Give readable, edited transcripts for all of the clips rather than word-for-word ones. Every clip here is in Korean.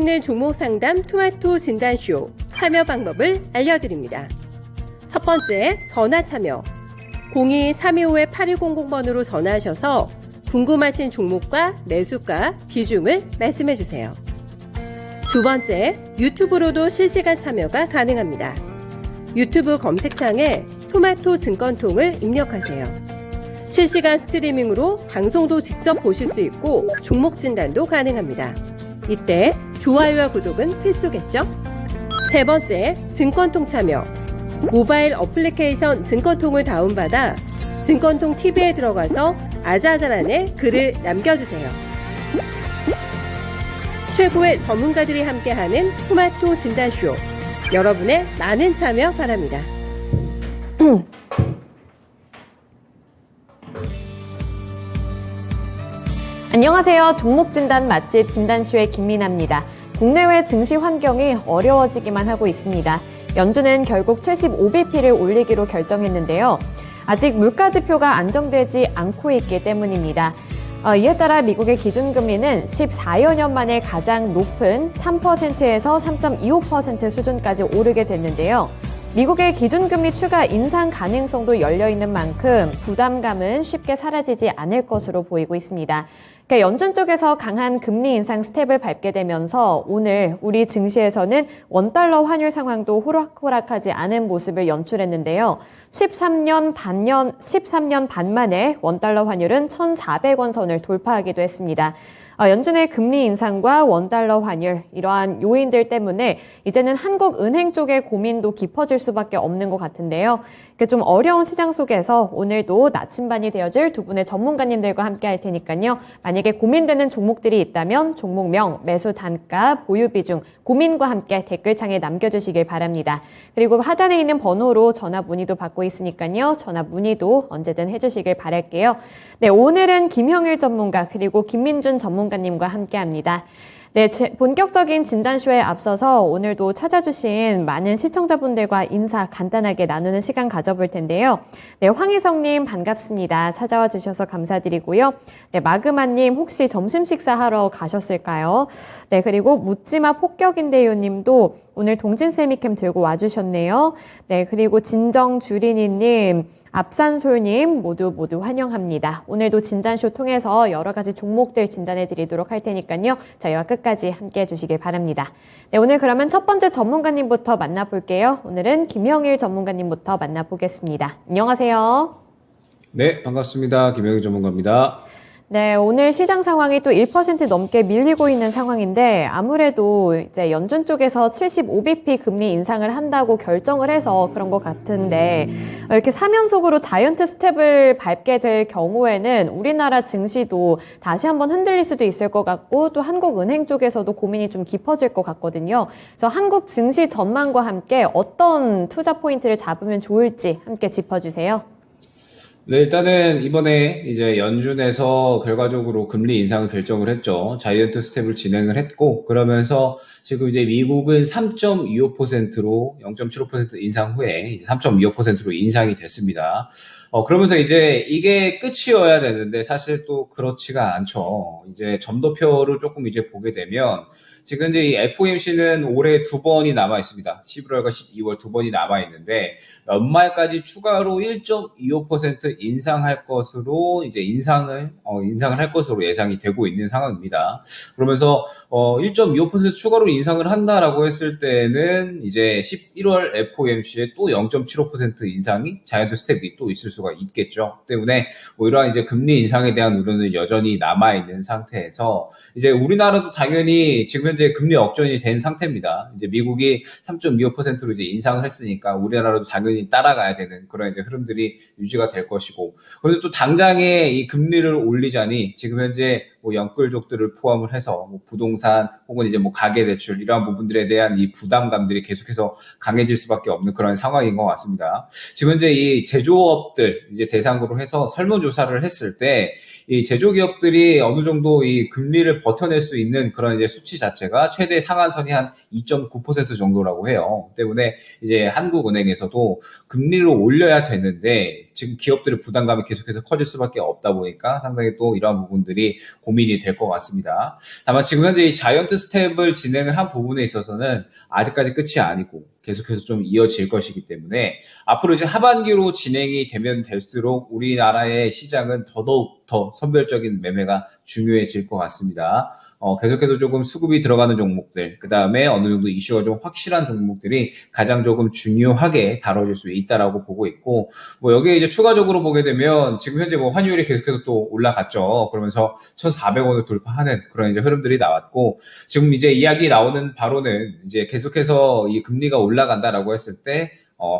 있는 종목 상담 토마토 진단쇼 참여 방법을 알려드립니다. 첫 번째, 전화 참여. 02-325-8200번으로 전화하셔서 궁금하신 종목과 매수가, 비중을 말씀해주세요. 두 번째, 유튜브로도 실시간 참여가 가능합니다. 유튜브 검색창에 토마토 증권통을 입력하세요. 실시간 스트리밍으로 방송도 직접 보실 수 있고 종목 진단도 가능합니다. 이때 좋아요와 구독은 필수겠죠? 세 번째, 증권통 참여. 모바일 어플리케이션 증권통을 다운받아 증권통 TV에 들어가서 아자아자란에 글을 남겨주세요. 최고의 전문가들이 함께하는 토마토 진단쇼. 여러분의 많은 참여 바랍니다. 안녕하세요. 종목진단 맛집 진단쇼의 김민아입니다. 국내외 증시 환경이 어려워지기만 하고 있습니다. 연준은 결국 75bp를 올리기로 결정했는데요. 아직 물가지표가 안정되지 않고 있기 때문입니다. 이에 따라 미국의 기준금리는 14여 년 만에 가장 높은 3%에서 3.25% 수준까지 오르게 됐는데요. 미국의 기준금리 추가 인상 가능성도 열려있는 만큼 부담감은 쉽게 사라지지 않을 것으로 보이고 있습니다. 그러니까 연준 쪽에서 강한 금리 인상 스텝을 밟게 되면서 오늘 우리 증시에서는 원달러 환율 상황도 호락호락하지 않은 모습을 연출했는데요. 13년 반 만에 원달러 환율은 1,400원 선을 돌파하기도 했습니다. 연준의 금리 인상과 원달러 환율, 이러한 요인들 때문에 이제는 한국은행 쪽의 고민도 깊어질 수밖에 없는 것 같은데요. 좀 어려운 시장 속에서 오늘도 나침반이 되어줄 두 분의 전문가님들과 함께 할 테니까요. 만약에 고민되는 종목들이 있다면 종목명, 매수 단가, 보유 비중, 고민과 함께 댓글창에 남겨주시길 바랍니다. 그리고 하단에 있는 번호로 전화 문의도 받고 있으니까요. 전화 문의도 언제든 해주시길 바랄게요. 네, 오늘은 김형일 전문가 그리고 김민준 전문가님과 함께합니다. 네, 본격적인 진단쇼에 앞서서 오늘도 찾아주신 많은 시청자분들과 인사 간단하게 나누는 시간 가져볼 텐데요. 네, 황희성님 반갑습니다. 찾아와 주셔서 감사드리고요. 네, 마그마님 혹시 점심 식사하러 가셨을까요? 네, 그리고 묻지마 폭격인데요 님도 오늘 동진 세미캠 들고 와주셨네요. 네, 그리고 진정주린이님, 앞산솔님 모두 환영합니다. 오늘도 진단쇼 통해서 여러 가지 종목들 진단해 드리도록 할 테니까요. 저희와 끝까지 함께 해주시길 바랍니다. 네, 오늘 그러면 첫 번째 전문가님부터 만나볼게요. 오늘은 김형일 전문가님부터 만나보겠습니다. 안녕하세요. 네, 반갑습니다. 김영희 전문가입니다. 네, 오늘 시장 상황이 또 1% 넘게 밀리고 있는 상황인데 아무래도 이제 연준 쪽에서 75bp 금리 인상을 한다고 결정을 해서 그런 것 같은데 이렇게 3연속으로 자이언트 스텝을 밟게 될 경우에는 우리나라 증시도 다시 한번 흔들릴 수도 있을 것 같고 또 한국은행 쪽에서도 고민이 좀 깊어질 것 같거든요. 그래서 한국 증시 전망과 함께 어떤 투자 포인트를 잡으면 좋을지 함께 짚어주세요. 네, 일단은 이번에 이제 연준에서 결과적으로 금리 인상을 결정을 했죠. 자이언트 스텝을 진행을 했고, 그러면서 지금 이제 미국은 3.25%로 0.75% 인상 후에 이제 3.25%로 인상이 됐습니다. 그러면서 이제 이게 끝이어야 되는데 사실 또 그렇지가 않죠. 이제 점도표를 조금 이제 보게 되면 지금 이제 이 FOMC는 올해 2번이 남아 있습니다. 11월과 12월 2번이 남아 있는데 연말까지 추가로 1.25% 인상할 것으로 이제 인상을 할 것으로 예상이 되고 있는 상황입니다. 그러면서 1.25% 추가로 인상을 한다라고 했을 때는 이제 11월 FOMC에 또 0.75% 인상이 자이언트 스텝이 또 있을 수가 있겠죠. 때문에 이러한 이제 금리 인상에 대한 우려는 여전히 남아 있는 상태에서 이제 우리나라도 당연히 지금 현재 금리 역전이 된 상태입니다. 이제 미국이 3.25%로 이제 인상을 했으니까 우리나라도 당연히 따라가야 되는 그런 이제 흐름들이 유지가 될 것이고, 그런데 또 당장에 이 금리를 올리자니 지금 현재 연끌족들을 포함을 해서 부동산 혹은 이제 가계 대출 이러한 부분들에 대한 이 부담감들이 계속해서 강해질 수밖에 없는 그런 상황인 것 같습니다. 지금 현재 이 제조업들 이제 대상으로 해서 설문조사를 했을 때 이 제조기업들이 어느 정도 이 금리를 버텨낼 수 있는 그런 이제 수치 자체가 최대 상한선이 한 2.9% 정도라고 해요. 때문에 이제 한국은행에서도 금리를 올려야 되는데 지금 기업들의 부담감이 계속해서 커질 수밖에 없다 보니까 상당히 또 이러한 부분들이 고민이 될 것 같습니다. 다만 지금 현재 이 자이언트 스텝을 진행을 한 부분에 있어서는 아직까지 끝이 아니고 계속해서 좀 이어질 것이기 때문에 앞으로 이제 하반기로 진행이 되면 될수록 우리나라의 시장은 더더욱 더 선별적인 매매가 중요해질 것 같습니다. 계속해서 조금 수급이 들어가는 종목들, 그 다음에 어느 정도 이슈가 좀 확실한 종목들이 가장 조금 중요하게 다뤄질 수 있다라고 보고 있고, 뭐 여기에 이제 추가적으로 보게 되면 지금 현재 뭐 환율이 계속해서 또 올라갔죠. 그러면서 1,400원을 돌파하는 그런 이제 흐름들이 나왔고, 지금 이제 이야기 나오는 바로는 이제 계속해서 이 금리가 올라간다라고 했을 때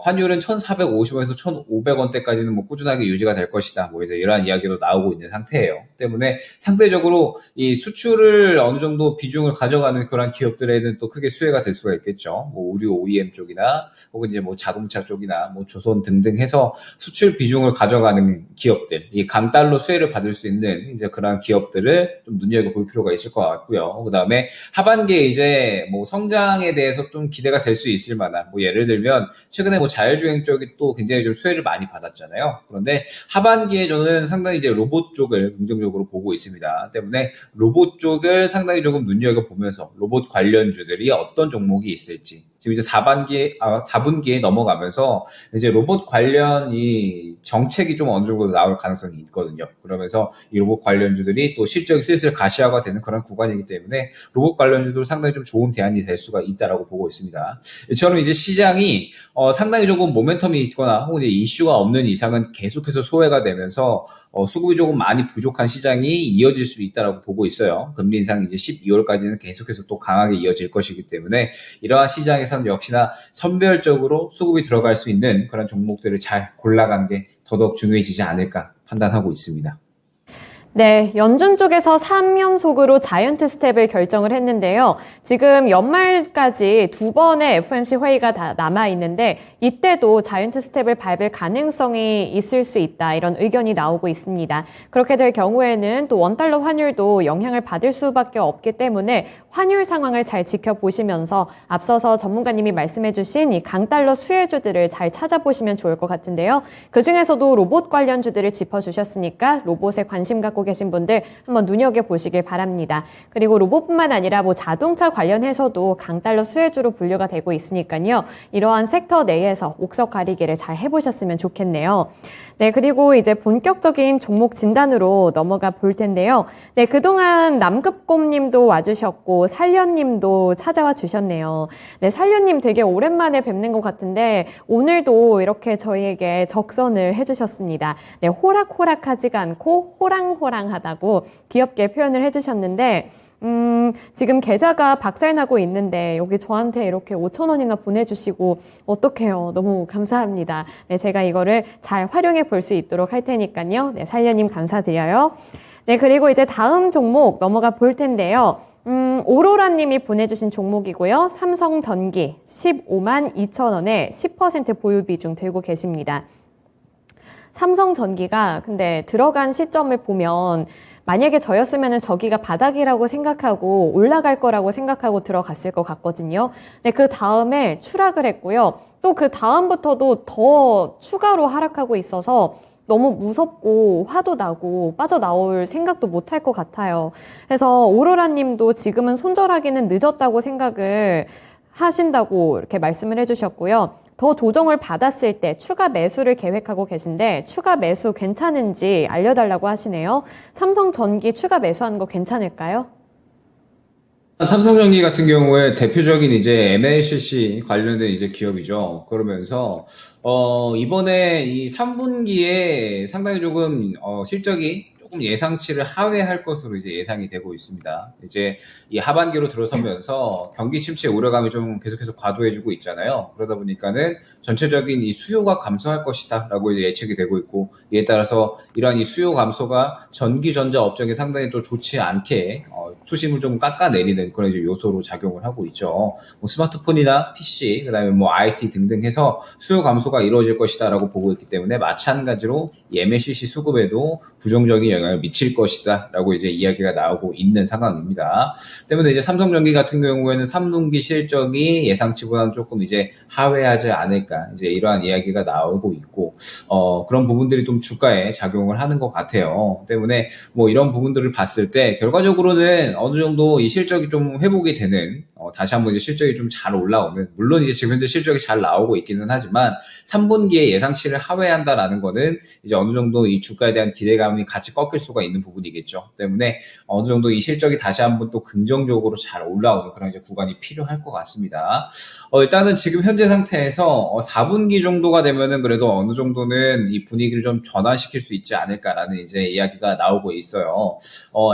환율은 1,450원에서 1,500원대까지는 뭐 꾸준하게 유지가 될 것이다. 뭐 이제 이러한 이야기도 나오고 있는 상태예요. 때문에 상대적으로 이 수출을 어느 정도 비중을 가져가는 그런 기업들에는 또 크게 수혜가 될 수가 있겠죠. 뭐 의류 OEM 쪽이나 혹은 이제 뭐 자동차 쪽이나 뭐 조선 등등 해서 수출 비중을 가져가는 기업들, 이 강달러 수혜를 받을 수 있는 이제 그런 기업들을 좀 눈여겨볼 필요가 있을 것 같고요. 그 다음에 하반기에 이제 뭐 성장에 대해서 좀 기대가 될 수 있을 만한, 뭐 예를 들면 최근에 뭐 자율주행 쪽이 또 굉장히 좀 수혜를 많이 받았잖아요. 그런데 하반기에 저는 상당히 이제 로봇 쪽을 긍정적으로 보고 있습니다. 때문에 로봇 쪽을 상당히 조금 눈여겨보면서 로봇 관련주들이 어떤 종목이 있을지, 지금 이제 4분기에 넘어가면서 이제 로봇 관련 이 정책이 좀 어느 정도 나올 가능성이 있거든요. 그러면서 이 로봇 관련주들이 또 실적이 슬슬 가시화가 되는 그런 구간이기 때문에 로봇 관련주도 상당히 좀 좋은 대안이 될 수가 있다라고 보고 있습니다. 이처럼 이제 시장이 상당히 조금 모멘텀이 있거나 혹은 이제 이슈가 없는 이상은 계속해서 소외가 되면서 수급이 조금 많이 부족한 시장이 이어질 수 있다라고 보고 있어요. 금리 인상이 이제 12월까지는 계속해서 또 강하게 이어질 것이기 때문에 이러한 시장에서는 역시나 선별적으로 수급이 들어갈 수 있는 그런 종목들을 잘 골라가는 게 더더욱 중요해지지 않을까 판단하고 있습니다. 네, 연준 쪽에서 3연속으로 자이언트 스텝을 결정을 했는데요. 지금 연말까지 2번의 FOMC 회의가 다 남아있는데 이때도 자이언트 스텝을 밟을 가능성이 있을 수 있다, 이런 의견이 나오고 있습니다. 그렇게 될 경우에는 또 원달러 환율도 영향을 받을 수밖에 없기 때문에 환율 상황을 잘 지켜보시면서 앞서서 전문가님이 말씀해주신 이 강달러 수혜주들을 잘 찾아보시면 좋을 것 같은데요. 그중에서도 로봇 관련주들을 짚어주셨으니까 로봇에 관심 갖고 계신 분들 한번 눈여겨보시길 바랍니다. 그리고 로봇뿐만 아니라 뭐 자동차 관련해서도 강달러 수혜주로 분류가 되고 있으니까요. 이러한 섹터 내에서 옥석 가리기를 잘 해보셨으면 좋겠네요. 네, 그리고 이제 본격적인 종목 진단으로 넘어가 볼 텐데요. 네, 그동안 남급곰님도 와주셨고 살련님도 찾아와 주셨네요. 네, 살련님 되게 오랜만에 뵙는 것 같은데 오늘도 이렇게 저희에게 적선을 해주셨습니다. 네, 호락호락하지가 않고 호랑호랑하다고 귀엽게 표현을 해주셨는데 지금 계좌가 박살나고 있는데 여기 저한테 이렇게 5,000원이나 보내주시고 어떡해요. 너무 감사합니다. 네, 제가 이거를 잘 활용해 볼 수 있도록 할 테니까요. 네, 살려님 감사드려요. 네, 그리고 이제 다음 종목 넘어가 볼 텐데요. 오로라님이 보내주신 종목이고요. 삼성전기 15만 2천원에 10% 보유 비중 들고 계십니다. 삼성전기가 근데 들어간 시점을 보면 만약에 저였으면 저기가 바닥이라고 생각하고 올라갈 거라고 생각하고 들어갔을 것 같거든요. 네, 그 다음에 추락을 했고요. 또 그 다음부터도 더 추가로 하락하고 있어서 너무 무섭고 화도 나고 빠져나올 생각도 못할 것 같아요. 그래서 오로라 님도 지금은 손절하기는 늦었다고 생각을 하신다고 이렇게 말씀을 해주셨고요. 더 조정을 받았을 때 추가 매수를 계획하고 계신데 추가 매수 괜찮은지 알려달라고 하시네요. 삼성전기 추가 매수하는 거 괜찮을까요? 삼성전기 같은 경우에 대표적인 이제 MLCC 관련된 이제 기업이죠. 그러면서 이번에 이 3분기에 상당히 조금 실적이 조금 예상치를 하회할 것으로 이제 예상이 되고 있습니다. 이제 이 하반기로 들어서면서 경기 침체 우려감이 좀 계속해서 과도해지고 있잖아요. 그러다 보니까는 전체적인 이 수요가 감소할 것이다라고 이제 예측이 되고 있고, 이에 따라서 이러한 이 수요 감소가 전기 전자 업종에 상당히 또 좋지 않게 투심을 좀 깎아내리는 그런 이제 요소로 작용을 하고 있죠. 뭐 스마트폰이나 PC, 그다음에 뭐 IT 등등 해서 수요 감소가 이루어질 것이다라고 보고 있기 때문에 마찬가지로 이 MLCC 수급에도 부정적인 영향을 미칠 것이다라고 이제 이야기가 나오고 있는 상황입니다. 때문에 이제 삼성전기 같은 경우에는 3분기 실적이 예상치보다는 조금 이제 하회하지 않을까 이제 이러한 이야기가 나오고 있고 그런 부분들이 좀 주가에 작용을 하는 것 같아요. 때문에 뭐 이런 부분들을 봤을 때 결과적으로는 어느 정도 이 실적이 좀 회복이 되는 다시 한번 이제 실적이 좀 잘 올라오는, 물론 이제 지금 현재 실적이 잘 나오고 있기는 하지만 3분기에 예상치를 하회한다라는 거는 이제 어느 정도 이 주가에 대한 기대감이 같이 꺾일 수가 있는 부분이겠죠. 때문에 어느 정도 이 실적이 다시 한번 또 긍정적으로 잘 올라오는 그런 이제 구간이 필요할 것 같습니다. 일단은 지금 현재 상태에서 4분기 정도가 되면은 그래도 어느 정도는 이 분위기를 좀 전환시킬 수 있지 않을까라는 이제 이야기가 나오고 있어요.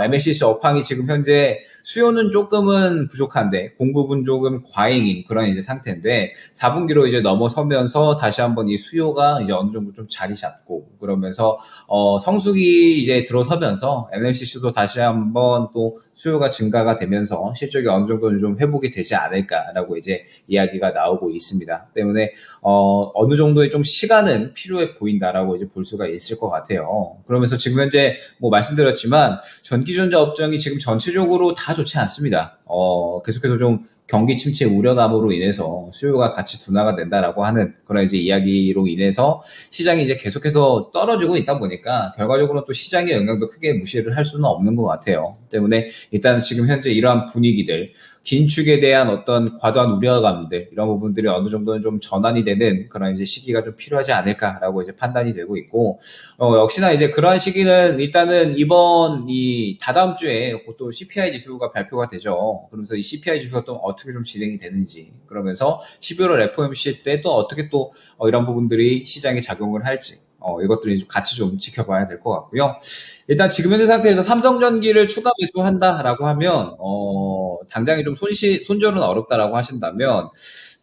MLCC 업황이 지금 현재 수요는 조금은 부족한데 공급은 조금 과잉인 그런 이제 상태인데 4분기로 이제 넘어서면서 다시 한번 이 수요가 이제 어느 정도 좀 자리 잡고 그러면서 성수기 이제 들어서면서 MLCC도 다시 한번 또 수요가 증가가 되면서 실적이 어느 정도는 좀 회복이 되지 않을까라고 이제 이야기가 나오고 있습니다. 때문에 어느 정도의 좀 시간은 필요해 보인다라고 이제 볼 수가 있을 것 같아요. 그러면서 지금 현재 뭐 말씀드렸지만 전기전자 업종이 지금 전체적으로 다 좋지 않습니다. 계속해서 좀 경기 침체 우려감으로 인해서 수요가 같이 둔화가 된다라고 하는 그런 이제 이야기로 인해서 시장이 이제 계속해서 떨어지고 있다 보니까 결과적으로 또 시장의 영향도 크게 무시를 할 수는 없는 것 같아요. 때문에 일단 지금 현재 이러한 분위기들, 긴축에 대한 어떤 과도한 우려감들, 이런 부분들이 어느 정도는 좀 전환이 되는 그런 이제 시기가 좀 필요하지 않을까라고 이제 판단이 되고 있고, 역시나 이제 그러한 시기는 일단은 이번 다다음 주에 또 CPI 지수가 발표가 되죠. 그러면서 이 CPI 지수가 또 어떻게 좀 진행이 되는지, 그러면서 12월 FOMC 때 또 어떻게 또 이런 부분들이 시장에 작용을 할지, 이것들이 좀 같이 좀 지켜봐야 될 것 같고요. 일단 지금 현재 상태에서 삼성전기를 추가 매수한다라고 하면 당장에 좀 손절은 어렵다라고 하신다면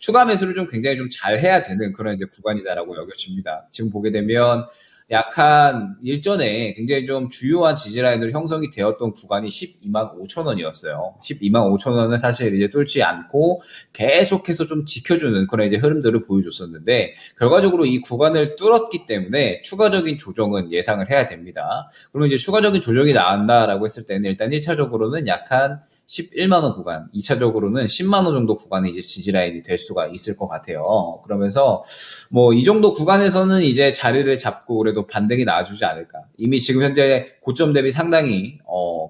추가 매수를 좀 굉장히 좀 잘 해야 되는 그런 이제 구간이다라고 여겨집니다. 지금 보게 되면 약한 일전에 굉장히 좀 주요한 지지라인으로 형성이 되었던 구간이 12만 5천 원이었어요. 12만 5천 원을 사실 이제 뚫지 않고 계속해서 좀 지켜주는 그런 이제 흐름들을 보여줬었는데 결과적으로 이 구간을 뚫었기 때문에 추가적인 조정은 예상을 해야 됩니다. 그러면 이제 추가적인 조정이 나온다라고 했을 때는 일단 1차적으로는 약한 11만원 구간, 2차적으로는 10만원 정도 구간이 이제 지지라인이 될 수가 있을 것 같아요. 그러면서 뭐 이 정도 구간에서는 이제 자리를 잡고 그래도 반등이 나와주지 않을까. 이미 지금 현재 고점 대비 상당히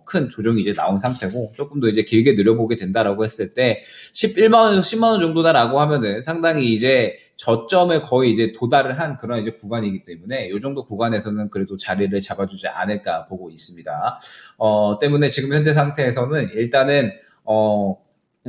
큰 조정이 이제 나온 상태고 조금 더 이제 길게 늘려보게 된다라고 했을 때 11만원에서 10만원 정도다라고 하면은 상당히 이제 저점에 거의 이제 도달을 한 그런 이제 구간이기 때문에 이 정도 구간에서는 그래도 자리를 잡아주지 않을까 보고 있습니다. 때문에 지금 현재 상태에서는 일단은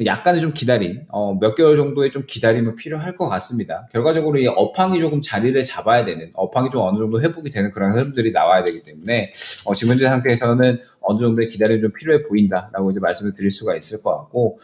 약간의 좀 기다림, 몇 개월 정도의 좀 기다림은 필요할 것 같습니다. 결과적으로 이 업황이 조금 자리를 잡아야 되는, 업황이 좀 어느 정도 회복이 되는 그런 흐름들이 나와야 되기 때문에, 지금 현재 상태에서는 어느 정도의 기다림이 좀 필요해 보인다라고 이제 말씀을 드릴 수가 있을 것 같고,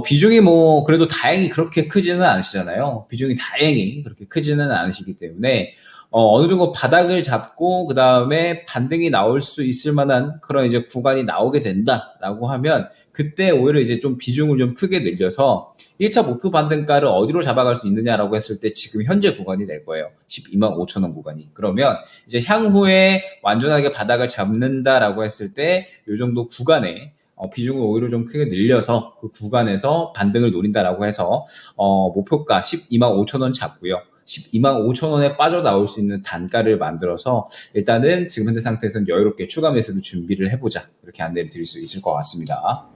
비중이 뭐, 그래도 다행히 그렇게 크지는 않으시잖아요. 비중이 다행히 그렇게 크지는 않으시기 때문에, 어느 정도 바닥을 잡고, 그 다음에 반등이 나올 수 있을 만한 그런 이제 구간이 나오게 된다라고 하면, 그때 오히려 이제 좀 비중을 좀 크게 늘려서 1차 목표 반등가를 어디로 잡아갈 수 있느냐라고 했을 때 지금 현재 구간이 될 거예요. 12만 5천 원 구간이. 그러면 이제 향후에 완전하게 바닥을 잡는다라고 했을 때 이 정도 구간에 비중을 오히려 좀 크게 늘려서 그 구간에서 반등을 노린다라고 해서 목표가 12만 5천 원 잡고요. 12만 5천 원에 빠져나올 수 있는 단가를 만들어서 일단은 지금 현재 상태에서는 여유롭게 추가 매수를 준비를 해보자. 이렇게 안내를 드릴 수 있을 것 같습니다.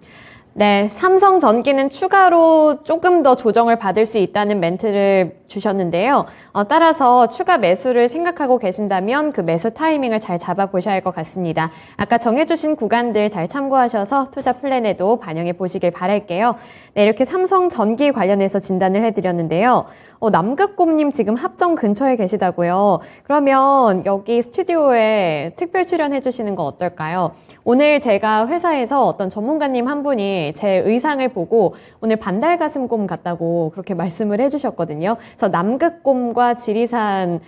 네, 삼성전기는 추가로 조금 더 조정을 받을 수 있다는 멘트를 주셨는데요. 따라서 추가 매수를 생각하고 계신다면 그 매수 타이밍을 잘 잡아보셔야 할 것 같습니다. 아까 정해주신 구간들 잘 참고하셔서 투자 플랜에도 반영해 보시길 바랄게요. 네, 이렇게 삼성전기 관련해서 진단을 해드렸는데요. 남극곰님 지금 합정 근처에 계시다고요. 그러면 여기 스튜디오에 특별 출연해 주시는 거 어떨까요? 오늘 제가 회사에서 어떤 전문가님 한 분이 제 의상을 보고 오늘 반달가슴곰 같다고 그렇게 말씀을 해주셨거든요. 그래서 남극곰과 지리산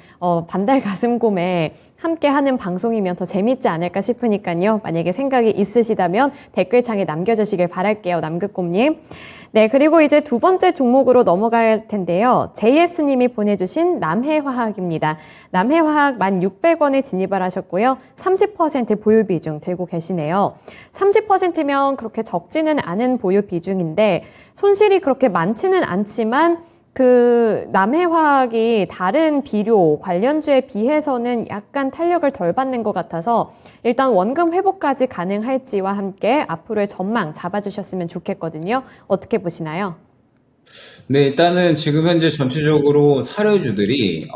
반달가슴곰에 함께 하는 방송이면 더 재밌지 않을까 싶으니까요. 만약에 생각이 있으시다면 댓글창에 남겨주시길 바랄게요. 남극곰님. 네, 그리고 이제 두 번째 종목으로 넘어갈 텐데요. JS님이 보내주신 남해화학입니다. 남해화학 1,600원에 진입을 하셨고요. 30% 보유 비중 들고 계시네요. 30%면 그렇게 적지는 않은 보유 비중인데 손실이 그렇게 많지는 않지만 그 남해화학이 다른 비료 관련주에 비해서는 약간 탄력을 덜 받는 것 같아서 일단 원금 회복까지 가능할지와 함께 앞으로의 전망 잡아주셨으면 좋겠거든요. 어떻게 보시나요? 네, 일단은 지금 현재 전체적으로 사료주들이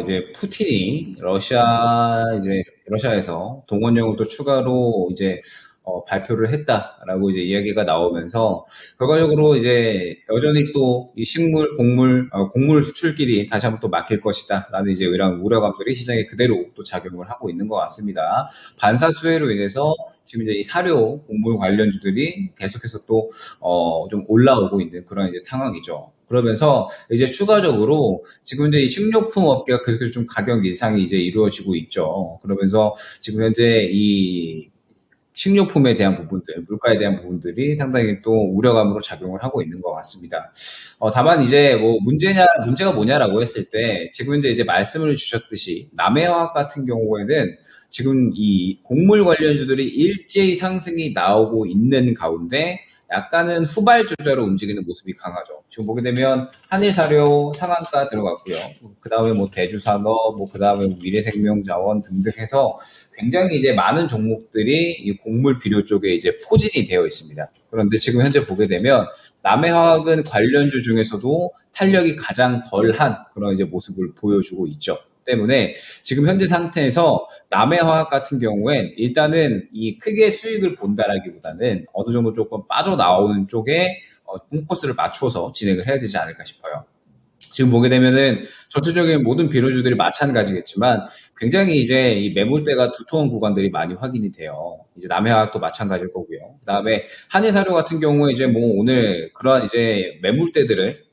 이제 푸틴이 러시아에서 동원령을 또 추가로 이제 발표를 했다라고 이제 이야기가 나오면서 결과적으로 이제 여전히 또 이 식물, 곡물 수출길이 다시 한번 또 막힐 것이다라는 이제 이런 우려감들이 시장에 그대로 또 작용을 하고 있는 것 같습니다. 반사 수혜로 인해서 지금 이제 이 사료, 곡물 관련주들이 계속해서 또 좀 올라오고 있는 그런 이제 상황이죠. 그러면서 이제 추가적으로 지금 이제 이 식료품 업계가 계속해서 좀 가격 인상이 이제 이루어지고 있죠. 그러면서 지금 현재 이 식료품에 대한 부분들, 물가에 대한 부분들이 상당히 또 우려감으로 작용을 하고 있는 것 같습니다. 다만 이제 뭐 문제가 뭐냐라고 했을 때 지금 이제 말씀을 주셨듯이 남해화학 같은 경우에는 지금 이 곡물 관련주들이 일제히 상승이 나오고 있는 가운데 약간은 후발주자로 움직이는 모습이 강하죠. 지금 보게 되면 한일사료 상한가 들어갔고요. 그 다음에 뭐 대주산업, 뭐 그 다음에 미래생명자원 등등 해서 굉장히 이제 많은 종목들이 이 곡물 비료 쪽에 이제 포진이 되어 있습니다. 그런데 지금 현재 보게 되면 남해화학은 관련주 중에서도 탄력이 가장 덜한 그런 이제 모습을 보여주고 있죠. 때문에 지금 현재 상태에서 남해화학 같은 경우엔 일단은 이 크게 수익을 본다라기보다는 어느 정도 조금 빠져나오는 쪽에 폼코스를 맞춰서 진행을 해야 되지 않을까 싶어요. 지금 보게 되면은 전체적인 모든 비료주들이 마찬가지겠지만 굉장히 이제 이 매물대가 두터운 구간들이 많이 확인이 돼요. 이제 남해화학도 마찬가지일 거고요. 그다음에 한일사료 같은 경우에 이제 뭐 오늘 그러한 이제 매물대들을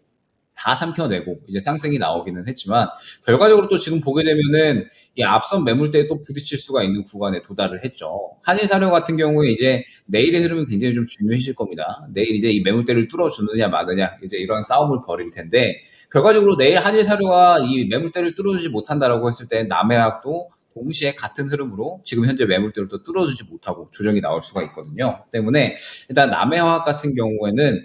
다 삼켜내고 이제 상승이 나오기는 했지만 결과적으로 또 지금 보게 되면은 이 앞선 매물대에 또 부딪힐 수가 있는 구간에 도달을 했죠. 한일사료 같은 경우에 이제 내일의 흐름이 굉장히 좀 중요해질 겁니다. 내일 이제 이 매물대를 뚫어주느냐 마느냐 이제 이런 싸움을 벌일 텐데 결과적으로 내일 한일사료가 이 매물대를 뚫어주지 못한다라고 했을 때 남해학도 동시에 같은 흐름으로 지금 현재 매물대를 또 뚫어주지 못하고 조정이 나올 수가 있거든요. 때문에 일단 남해화학 같은 경우에는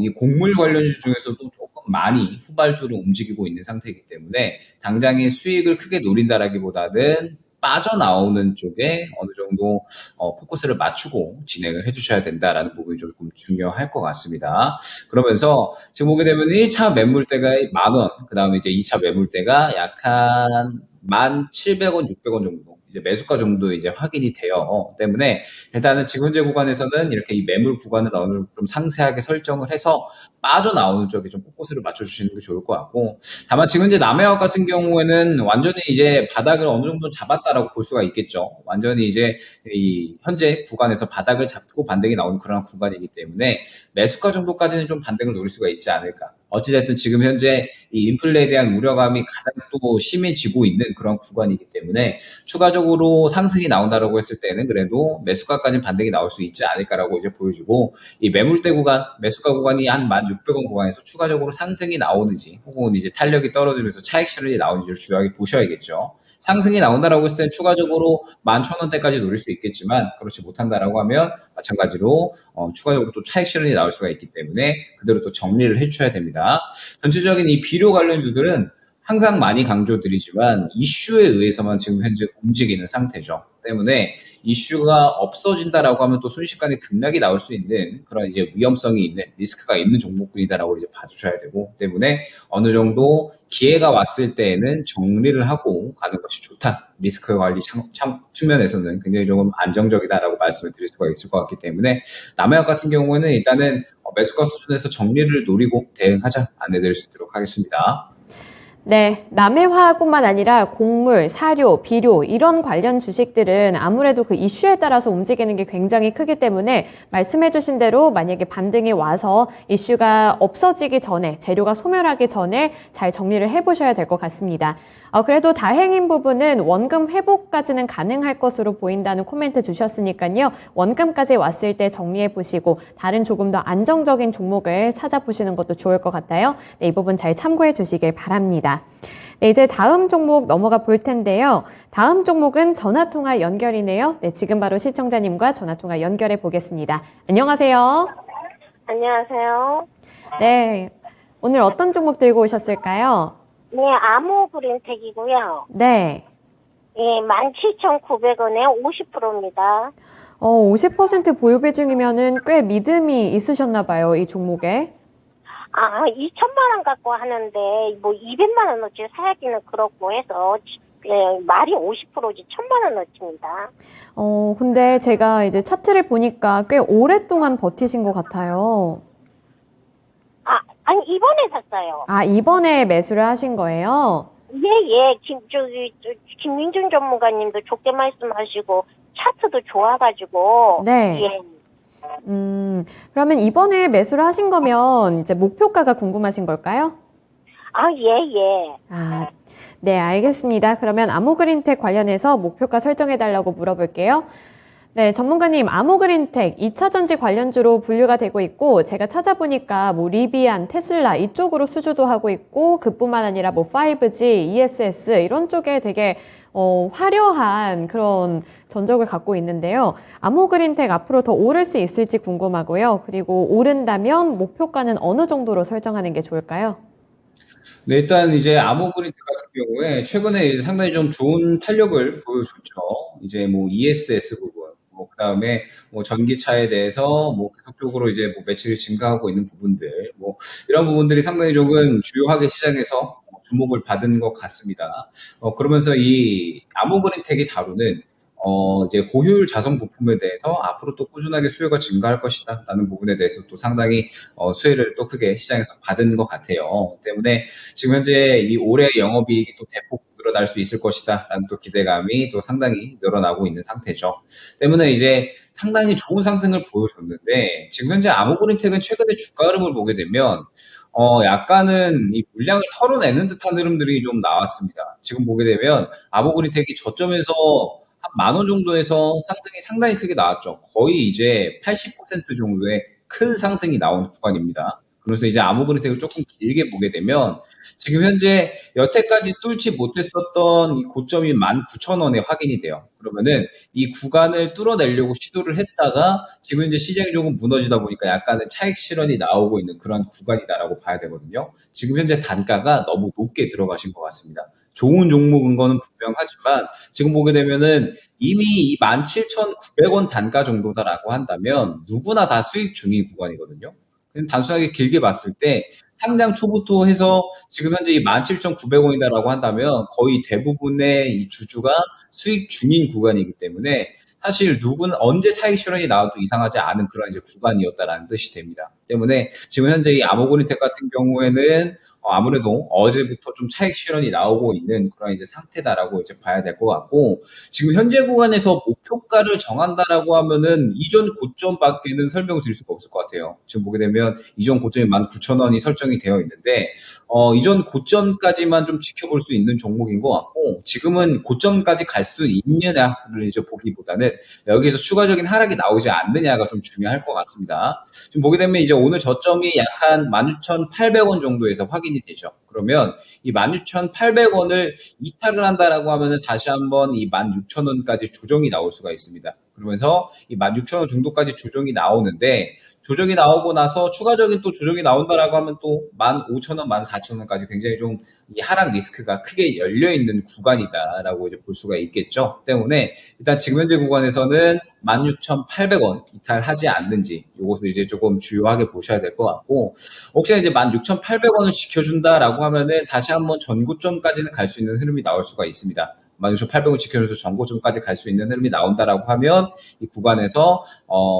이 곡물 관련주 중에서도 조금 많이 후발주로 움직이고 있는 상태이기 때문에 당장의 수익을 크게 노린다라기보다는 빠져나오는 쪽에 어느 정도 포커스를 맞추고 진행을 해주셔야 된다라는 부분이 조금 중요할 것 같습니다. 그러면서 지금 보게 되면 1차 매물대가 10,000원, 그 다음에 이제 2차 매물대가 약 한 1,700원, 600원 정도. 이제 매수가 정도 이제 확인이 돼요. 때문에 일단은 지금 현재 구간에서는 이렇게 이 매물 구간을 어느 정도 좀 상세하게 설정을 해서 빠져나오는 쪽에 좀 포커스를 맞춰주시는 게 좋을 것 같고, 다만 지금 이제 남해화학 같은 경우에는 완전히 이제 바닥을 어느 정도 잡았다라고 볼 수가 있겠죠. 완전히 이제 이 현재 구간에서 바닥을 잡고 반등이 나오는 그런 구간이기 때문에 매수가 정도까지는 좀 반등을 노릴 수가 있지 않을까. 어찌됐든 지금 현재 이 인플레에 대한 우려감이 가장 또 심해지고 있는 그런 구간이기 때문에 추가적으로 상승이 나온다라고 했을 때는 그래도 매수가까지는 반등이 나올 수 있지 않을까라고 이제 보여주고, 이 매물대 구간, 매수가 구간이 한 1,600원 구간에서 추가적으로 상승이 나오는지 혹은 이제 탄력이 떨어지면서 차익 실현이 나오는지를 중요하게 보셔야겠죠. 상승이 나온다라고 했을 때 추가적으로 11,000원대까지 노릴 수 있겠지만 그렇지 못한다라고 하면 마찬가지로 추가적으로 또 차익 실현이 나올 수가 있기 때문에 그대로 또 정리를 해주셔야 됩니다. 전체적인 이 비료 관련주들은 항상 많이 강조드리지만 이슈에 의해서만 지금 현재 움직이는 상태죠. 때문에 이슈가 없어진다라고 하면 또 순식간에 급락이 나올 수 있는 그런 이제 위험성이 있는 리스크가 있는 종목군이다라고 이제 봐주셔야 되고, 때문에 어느 정도 기회가 왔을 때에는 정리를 하고 가는 것이 좋다. 리스크 관리 측면에서는 굉장히 조금 안정적이다라고 말씀을 드릴 수가 있을 것 같기 때문에 남해학 같은 경우에는 일단은 매수가 수준에서 정리를 노리고 대응하자 안내드릴 수 있도록 하겠습니다. 네, 남해화학뿐만 아니라 곡물, 사료, 비료 이런 관련 주식들은 아무래도 그 이슈에 따라서 움직이는 게 굉장히 크기 때문에 말씀해 주신 대로 만약에 반등이 와서 이슈가 없어지기 전에, 재료가 소멸하기 전에 잘 정리를 해보셔야 될 것 같습니다. 그래도 다행인 부분은 원금 회복까지는 가능할 것으로 보인다는 코멘트 주셨으니까요. 원금까지 왔을 때 정리해 보시고 다른 조금 더 안정적인 종목을 찾아보시는 것도 좋을 것 같아요. 네, 이 부분 잘 참고해 주시길 바랍니다. 네, 이제 다음 종목 넘어가 볼 텐데요. 다음 종목은 전화통화 연결이네요. 네, 지금 바로 시청자님과 전화통화 연결해 보겠습니다. 안녕하세요. 안녕하세요. 네, 오늘 어떤 종목 들고 오셨을까요? 네, 아모그린텍이고요. 네. 예, 17,900원에 50%입니다. 50% 보유 비중이면은 꽤 믿음이 있으셨나 봐요, 이 종목에. 2천만 원 갖고 하는데, 뭐, 200만 원어치 사야기는 그렇고 해서, 예, 말이 50%지 1,000만 원어치입니다. 근데 제가 이제 차트를 보니까 꽤 오랫동안 버티신 것 같아요. 아니, 이번에 샀어요. 이번에 매수를 하신 거예요? 예. 김민준 전문가님도 좋게 말씀하시고, 차트도 좋아가지고, 네. 예. 그러면 이번에 매수를 하신 거면 이제 목표가가 궁금하신 걸까요? 예. 네, 알겠습니다. 그러면 아모그린텍 관련해서 목표가 설정해달라고 물어볼게요. 네, 전문가님, 아모그린텍 2차전지 관련주로 분류가 되고 있고, 제가 찾아보니까 뭐 리비안, 테슬라 이쪽으로 수주도 하고 있고, 그뿐만 아니라 뭐 5G, ESS 이런 쪽에 되게 화려한 그런 전적을 갖고 있는데요. 아모그린텍 앞으로 더 오를 수 있을지 궁금하고요. 그리고 오른다면 목표가는 어느 정도로 설정하는 게 좋을까요? 네, 일단 이제 아모그린텍 같은 경우에 최근에 이제 상당히 좀 좋은 탄력을 보여줬죠. 이제 뭐 ESS 부분, 뭐 그다음에 뭐 전기차에 대해서 뭐 계속적으로 이제 뭐 매출이 증가하고 있는 부분들, 뭐 이런 부분들이 상당히 조금 주요하게 시장에서 주목을 받은 것 같습니다. 그러면서 이 아모그린텍이 다루는 이제 고효율 자동 부품에 대해서 앞으로 또 꾸준하게 수요가 증가할 것이다 라는 부분에 대해서 또 상당히 수혜를 또 크게 시장에서 받은 것 같아요. 때문에 지금 현재 이 올해 영업이익이 또 대폭 늘어날 수 있을 것이다 라는 또 기대감이 또 상당히 늘어나고 있는 상태죠. 때문에 이제 상당히 좋은 상승을 보여줬는데 지금 현재 아모그린텍은 최근에 주가 흐름을 보게 되면 약간은 이 물량을 털어내는 듯한 흐름들이 좀 나왔습니다. 지금 보게 되면 아모그린텍이 저점에서 한 10,000원 정도에서 상승이 상당히 크게 나왔죠. 거의 이제 80% 정도의 큰 상승이 나온 구간입니다. 그래서 이제 아모그린텍을 조금 길게 보게 되면 지금 현재 여태까지 뚫지 못했었던 이 고점이 19,000원에 확인이 돼요. 그러면은 이 구간을 뚫어내려고 시도를 했다가 지금 현재 시장이 조금 무너지다 보니까 약간의 차익 실현이 나오고 있는 그런 구간이다라고 봐야 되거든요. 지금 현재 단가가 너무 높게 들어가신 것 같습니다. 좋은 종목인 거는 분명하지만 지금 보게 되면은 이미 이 17,900원 단가 정도다라고 한다면 누구나 다 수익 중인 구간이거든요. 그냥 단순하게 길게 봤을 때 상장 초부터 해서 지금 현재 이 17,900원이다라고 한다면 거의 대부분의 이 주주가 수익 중인 구간이기 때문에 사실 누구는 언제 차익 실현이 나와도 이상하지 않은 그런 이제 구간이었다라는 뜻이 됩니다. 때문에 지금 현재 이 아모그린텍 같은 경우에는 아무래도 어제부터 좀 차익 실현이 나오고 있는 그런 이제 상태다라고 이제 봐야 될 것 같고 지금 현재 구간에서 목표가를 정한다라고 하면은 이전 고점밖에는 설명을 드릴 수가 없을 것 같아요. 지금 보게 되면 이전 고점이 19,000원이 설정이 되어 있는데 이전 고점까지만 좀 지켜볼 수 있는 종목인 것 같고 지금은 고점까지 갈 수 있느냐를 이제 보기보다는 여기에서 추가적인 하락이 나오지 않느냐가 좀 중요할 것 같습니다. 지금 보게 되면 이제 오늘 저점이 약 한 16,800원 정도에서 확인이 되죠. 그러면 이 16,800원을 이탈을 한다라고 하면은 다시 한번 이 16,000원까지 조정이 나올 수가 있습니다. 그러면서 이 16,000원 정도까지 조정이 나오는데 조정이 나오고 나서 추가적인 또 조정이 나온다라고 하면 또 15,000원, 14,000원까지 굉장히 좀 이 하락 리스크가 크게 열려있는 구간이다라고 이제 볼 수가 있겠죠. 때문에 일단 지금 현재 구간에서는 16,800원 이탈하지 않는지 이것을 이제 조금 주요하게 보셔야 될 것 같고 혹시나 이제 16,800원을 지켜준다라고 하면은 다시 한번 전고점까지는 갈 수 있는 흐름이 나올 수가 있습니다. 16,800원 지켜줘서 전고점까지 갈 수 있는 흐름이 나온다라고 하면 이 구간에서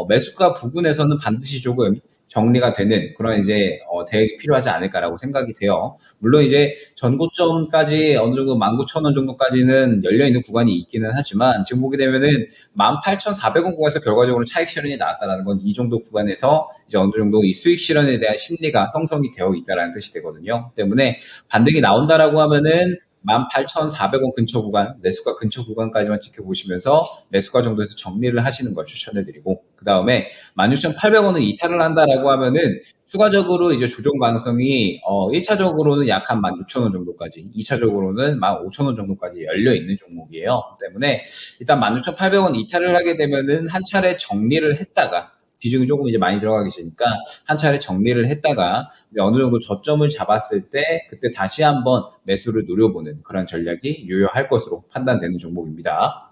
매수가 부근에서는 반드시 조금 정리가 되는 그런 이제 대응이 필요하지 않을까라고 생각이 돼요. 물론 이제 전고점까지 어느 정도 19,000원 정도까지는 열려 있는 구간이 있기는 하지만 지금 보게 되면은 18,400원 구간에서 결과적으로 차익 실현이 나왔다라는 건 이 정도 구간에서 이제 어느 정도 이 수익 실현에 대한 심리가 형성이 되어 있다라는 뜻이 되거든요. 때문에 반등이 나온다라고 하면은 18,400원 근처 구간, 매수가 근처 구간까지만 지켜보시면서 매수가 정도에서 정리를 하시는 걸 추천해드리고, 그 다음에 16,800원을 이탈을 한다라고 하면은 추가적으로 이제 조정 가능성이 1차적으로는 약 한 16,000원 정도까지, 2차적으로는 15,000원 정도까지 열려 있는 종목이에요. 때문에 일단 16,800원 이탈을 하게 되면은 한 차례 정리를 했다가 비중이 조금 이제 많이 들어가 계시니까 한 차례 정리를 했다가 이제 어느 정도 저점을 잡았을 때 그때 다시 한번 매수를 노려보는 그런 전략이 유효할 것으로 판단되는 종목입니다.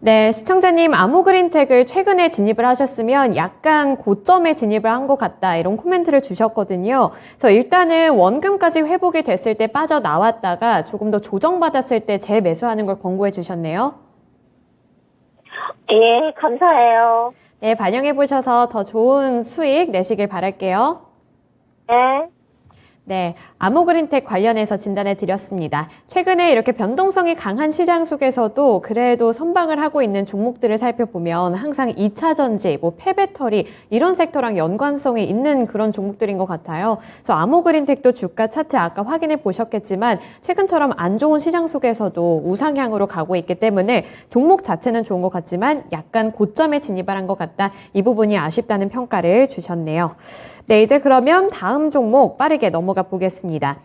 네, 시청자님, 아모그린텍을 최근에 진입을 하셨으면 약간 고점에 진입을 한 것 같다, 이런 코멘트를 주셨거든요. 그래서 일단은 원금까지 회복이 됐을 때 빠져나왔다가 조금 더 조정받았을 때 재매수하는 걸 권고해 주셨네요. 예, 감사해요. 네, 반영해 보셔서 더 좋은 수익 내시길 바랄게요. 네. 네, 아모그린텍 관련해서 진단해 드렸습니다. 최근에 이렇게 변동성이 강한 시장 속에서도 그래도 선방을 하고 있는 종목들을 살펴보면 항상 2차 전지, 폐배터리 이런 섹터랑 연관성이 있는 그런 종목들인 것 같아요. 그래서 아모그린텍도 주가 차트 아까 확인해 보셨겠지만 최근처럼 안 좋은 시장 속에서도 우상향으로 가고 있기 때문에 종목 자체는 좋은 것 같지만 약간 고점에 진입을 한 것 같다. 이 부분이 아쉽다는 평가를 주셨네요. 네, 이제 그러면 다음 종목 빠르게 넘어가 보겠습니다.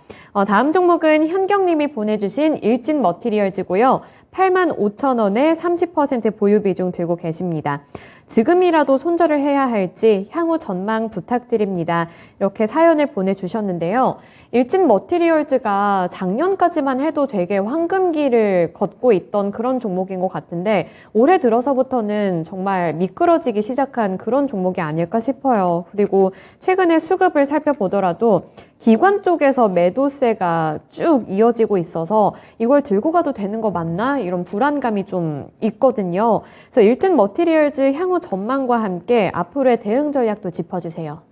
다음 종목은 현경님이 보내주신 일진 머티리얼즈고요. 85,000원에 30% 보유 비중 들고 계십니다. 지금이라도 손절을 해야 할지 향후 전망 부탁드립니다. 이렇게 사연을 보내주셨는데요. 일진 머티리얼즈가 작년까지만 해도 되게 황금기를 걷고 있던 그런 종목인 것 같은데 올해 들어서부터는 정말 미끄러지기 시작한 그런 종목이 아닐까 싶어요. 그리고 최근에 수급을 살펴보더라도 기관 쪽에서 매도세가 쭉 이어지고 있어서 이걸 들고 가도 되는 거 맞나? 이런 불안감이 좀 있거든요. 그래서 일진 머티리얼즈 향후 전망과 함께 앞으로의 대응 전략도 짚어주세요.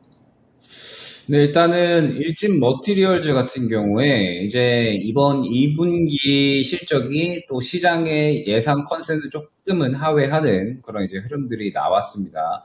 네, 일단은 일진 머티리얼즈 같은 경우에 이제 이번 2분기 실적이 또 시장의 예상 컨센을 조금은 하회하는 그런 이제 흐름들이 나왔습니다.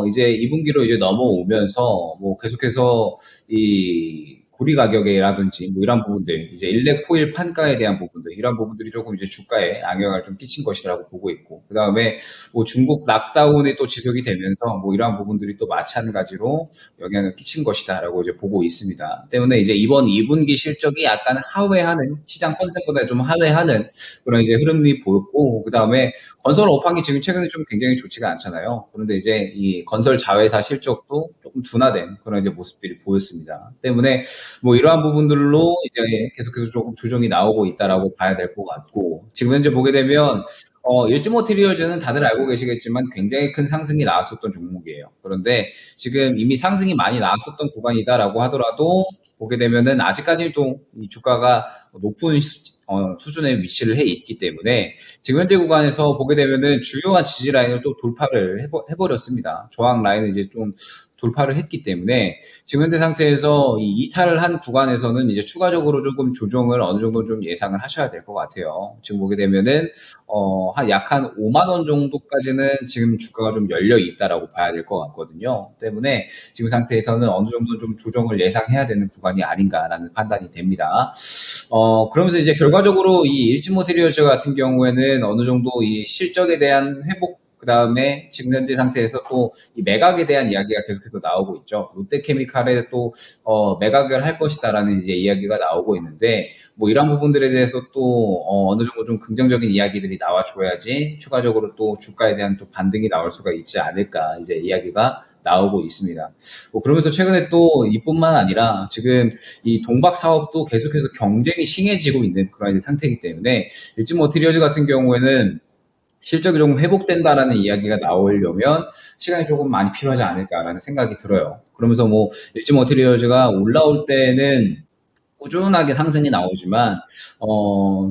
이제 2분기로 이제 넘어오면서 뭐 계속해서 이 구리 가격이라든지 뭐 이런 부분들, 이제 일렉 코일 판가에 대한 부분들, 이런 부분들이 조금 이제 주가에 악영향을 좀 끼친 것이라고 보고 있고, 그 다음에 뭐 중국 락다운이 또 지속이 되면서 뭐 이러한 부분들이 또 마찬가지로 영향을 끼친 것이다라고 이제 보고 있습니다. 때문에 이제 이번 2분기 실적이 약간 하회하는, 시장 컨센보다 좀 하회하는 그런 이제 흐름이 보였고, 그 다음에 건설 업황이 지금 최근에 좀 굉장히 좋지가 않잖아요. 그런데 이제 이 건설 자회사 실적도 조금 둔화된 그런 이제 모습들이 보였습니다. 때문에 뭐 이러한 부분들로 이제 계속해서 조금 조정이 나오고 있다라고 봐야 될 것 같고, 지금 현재 보게 되면 일진 머티리얼즈는 다들 알고 계시겠지만 굉장히 큰 상승이 나왔었던 종목이에요. 그런데 지금 이미 상승이 많이 나왔었던 구간이다라고 하더라도 보게 되면은 아직까지도 이 주가가 높은 수준에 위치를 해 있기 때문에 지금 현재 구간에서 보게 되면은 주요한 지지 라인을 또 돌파를 해버렸습니다. 저항 라인을 이제 좀 돌파를 했기 때문에 지금 현재 상태에서 이 이탈을 한 구간에서는 이제 추가적으로 조금 조정을 어느 정도 좀 예상을 하셔야 될 것 같아요. 지금 보게 되면은 약 한 5만 원 정도까지는 지금 주가가 좀 열려 있다라고 봐야 될 것 같거든요. 때문에 지금 상태에서는 어느 정도 좀 조정을 예상해야 되는 구간이 아닌가라는 판단이 됩니다. 그러면서 이제 결과적으로 이 일진 머티리얼즈 같은 경우에는 어느 정도 이 실적에 대한 회복, 그 다음에 지금 현재 상태에서 또 이 매각에 대한 이야기가 계속해서 나오고 있죠. 롯데케미칼에 또 매각을 할 것이다라는 이제 이야기가 나오고 있는데, 뭐 이런 부분들에 대해서 또 어느 정도 좀 긍정적인 이야기들이 나와줘야지 추가적으로 또 주가에 대한 또 반등이 나올 수가 있지 않을까 이제 이야기가 나오고 있습니다. 그러면서 최근에 또 이뿐만 아니라 지금 이 동박 사업도 계속해서 경쟁이 심해지고 있는 그런 이제 상태이기 때문에 일진 머티리얼즈 같은 경우에는 실적이 조금 회복된다라는 이야기가 나오려면 시간이 조금 많이 필요하지 않을까라는 생각이 들어요. 그러면서 뭐 일진 머티리얼즈가 올라올 때는 꾸준하게 상승이 나오지만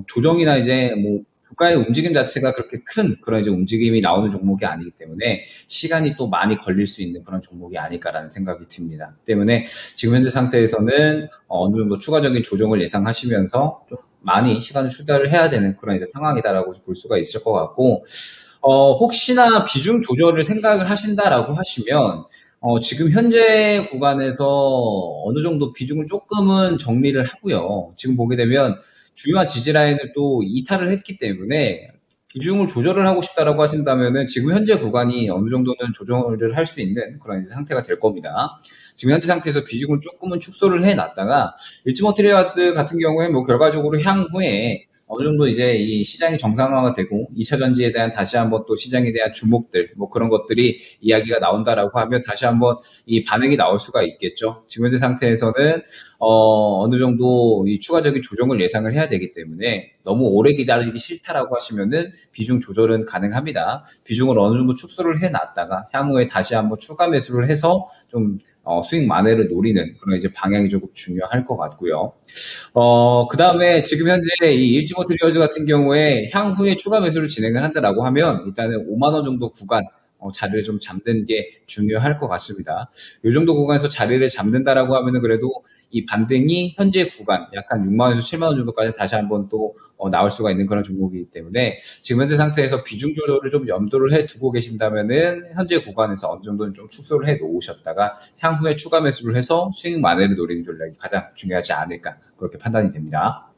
조정이나 이제 뭐 주가의 움직임 자체가 그렇게 큰 그런 이제 움직임이 나오는 종목이 아니기 때문에 시간이 또 많이 걸릴 수 있는 그런 종목이 아닐까라는 생각이 듭니다. 때문에 지금 현재 상태에서는 어느 정도 추가적인 조정을 예상하시면서 좀 많이 시간을 투자를 해야 되는 그런 이제 상황이다라고 볼 수가 있을 것 같고, 혹시나 비중 조절을 생각을 하신다라고 하시면, 지금 현재 구간에서 어느 정도 비중을 조금은 정리를 하고요. 지금 보게 되면 중요한 지지라인을 또 이탈을 했기 때문에 비중을 조절을 하고 싶다라고 하신다면은 지금 현재 구간이 어느 정도는 조정을 할 수 있는 그런 상태가 될 겁니다. 지금 현재 상태에서 비중을 조금은 축소를 해놨다가 일지머티리얼즈 같은 경우에 뭐 결과적으로 향후에 어느 정도 이제 이 시장이 정상화가 되고 2차 전지에 대한 다시 한번 또 시장에 대한 주목들 뭐 그런 것들이 이야기가 나온다라고 하면 다시 한번 이 반응이 나올 수가 있겠죠. 지금 현재 상태에서는 어느 정도 이 추가적인 조정을 예상을 해야 되기 때문에 너무 오래 기다리기 싫다라고 하시면은 비중 조절은 가능합니다. 비중을 어느 정도 축소를 해놨다가 향후에 다시 한번 추가 매수를 해서 좀 수익 만회를 노리는 그런 이제 방향이 조금 중요할 것 같고요. 그 다음에 지금 현재 이 일지머티리얼즈 같은 경우에 향후에 추가 매수를 진행을 한다라고 하면 일단은 5만 원 정도 구간 자리를 좀 잡는 게 중요할 것 같습니다. 이 정도 구간에서 자리를 잡는다라고 하면은 그래도 이 반등이 현재 구간 약 한 6만 원에서 7만 원 정도까지 다시 한번 또 나올 수가 있는 그런 종목이기 때문에 지금 현재 상태에서 비중 조절을 좀 염두를 해 두고 계신다면은 현재 구간에서 어느 정도는 좀 축소를 해 놓으셨다가 향후에 추가 매수를 해서 수익 만회를 노리는 전략이 가장 중요하지 않을까 그렇게 판단이 됩니다.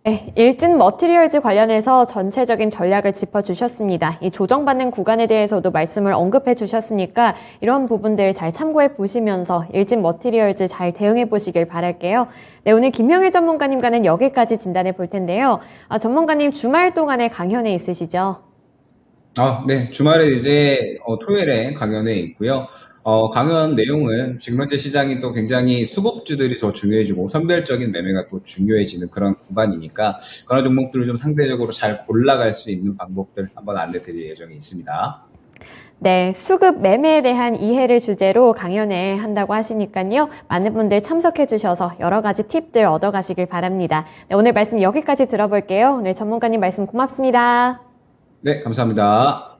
네, 일진 머티리얼즈 관련해서 전체적인 전략을 짚어주셨습니다. 이 조정받는 구간에 대해서도 말씀을 언급해 주셨으니까 이런 부분들 잘 참고해 보시면서 일진 머티리얼즈 잘 대응해 보시길 바랄게요. 네, 오늘 김명일 전문가님과는 여기까지 진단해 볼 텐데요. 전문가님 주말 동안에 강연회 있으시죠? 네. 주말에 이제 토요일에 강연회 있고요. 강연 내용은 지금 현재 시장이 또 굉장히 수급주들이 더 중요해지고 선별적인 매매가 또 중요해지는 그런 구간이니까 그런 종목들을 좀 상대적으로 잘 골라갈 수 있는 방법들 한번 안내 드릴 예정이 있습니다. 네, 수급 매매에 대한 이해를 주제로 강연회 한다고 하시니까요. 많은 분들 참석해 주셔서 여러 가지 팁들 얻어가시길 바랍니다. 네, 오늘 말씀 여기까지 들어볼게요. 오늘 전문가님 말씀 고맙습니다. 네, 감사합니다.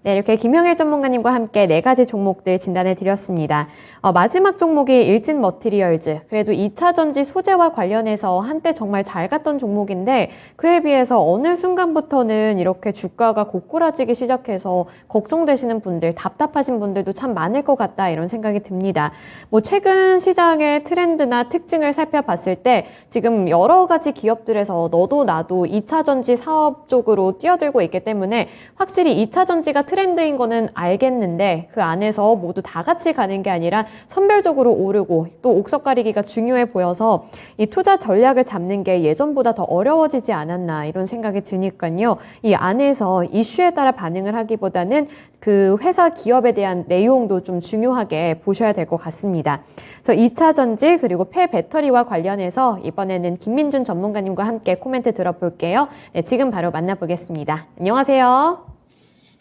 네, 이렇게 김형일 전문가님과 함께 4가지 종목들 진단해 드렸습니다. 마지막 종목이 일진 머티리얼즈. 그래도 2차 전지 소재와 관련해서 한때 정말 잘 갔던 종목인데 그에 비해서 어느 순간부터는 이렇게 주가가 고꾸라지기 시작해서 걱정되시는 분들, 답답하신 분들도 참 많을 것 같다 이런 생각이 듭니다. 뭐 최근 시장의 트렌드나 특징을 살펴봤을 때 지금 여러 가지 기업들에서 너도 나도 2차 전지 사업 쪽으로 뛰어들고 있기 때문에 확실히 2차 전지가 트렌드인 거는 알겠는데 그 안에서 모두 다 같이 가는 게 아니라 선별적으로 오르고 또 옥석 가리기가 중요해 보여서 이 투자 전략을 잡는 게 예전보다 더 어려워지지 않았나 이런 생각이 드니까요. 이 안에서 이슈에 따라 반응을 하기보다는 그 회사 기업에 대한 내용도 좀 중요하게 보셔야 될 것 같습니다. 그래서 2차 전지 그리고 폐배터리와 관련해서 이번에는 김민준 전문가님과 함께 코멘트 들어볼게요. 네, 지금 바로 만나보겠습니다. 안녕하세요.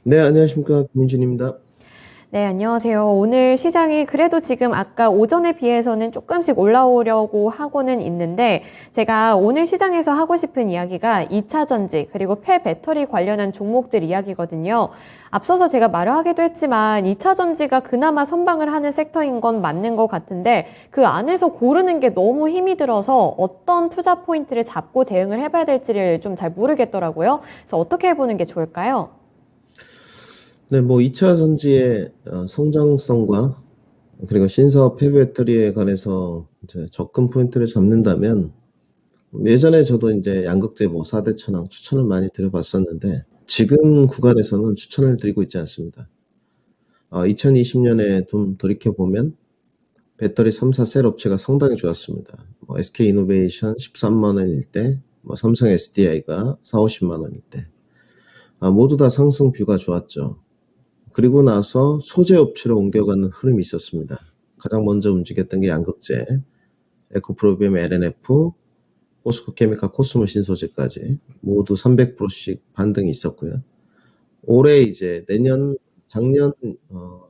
네, 안녕하십니까. 김민준입니다. 네, 안녕하세요. 오늘 시장이 그래도 지금 아까 오전에 비해서는 조금씩 올라오려고 하고는 있는데 제가 오늘 시장에서 하고 싶은 이야기가 2차 전지 그리고 폐배터리 관련한 종목들 이야기거든요. 앞서서 제가 말을 하기도 했지만 2차 전지가 그나마 선방을 하는 섹터인 건 맞는 것 같은데 그 안에서 고르는 게 너무 힘이 들어서 어떤 투자 포인트를 잡고 대응을 해봐야 될지를 좀 잘 모르겠더라고요. 그래서 어떻게 해보는 게 좋을까요? 네, 뭐 2차 전지의 성장성과 그리고 신사업 폐배터리에 관해서 이제 접근 포인트를 잡는다면 예전에 저도 이제 양극재 뭐 4대 천왕 추천을 많이 드려봤었는데 지금 구간에서는 추천을 드리고 있지 않습니다. 2020년에 좀 돌이켜보면 배터리 3사 셀 업체가 상당히 좋았습니다. 뭐 SK이노베이션 13만 원일 때, 뭐 삼성 SDI가 4, 50만 원일 때 모두 다 상승 뷰가 좋았죠. 그리고 나서 소재 업체로 옮겨가는 흐름이 있었습니다. 가장 먼저 움직였던 게 양극재, 에코프로비움 LNF, 포스코케미칼 코스모 신소재까지 모두 300%씩 반등이 있었고요. 올해 이제 작년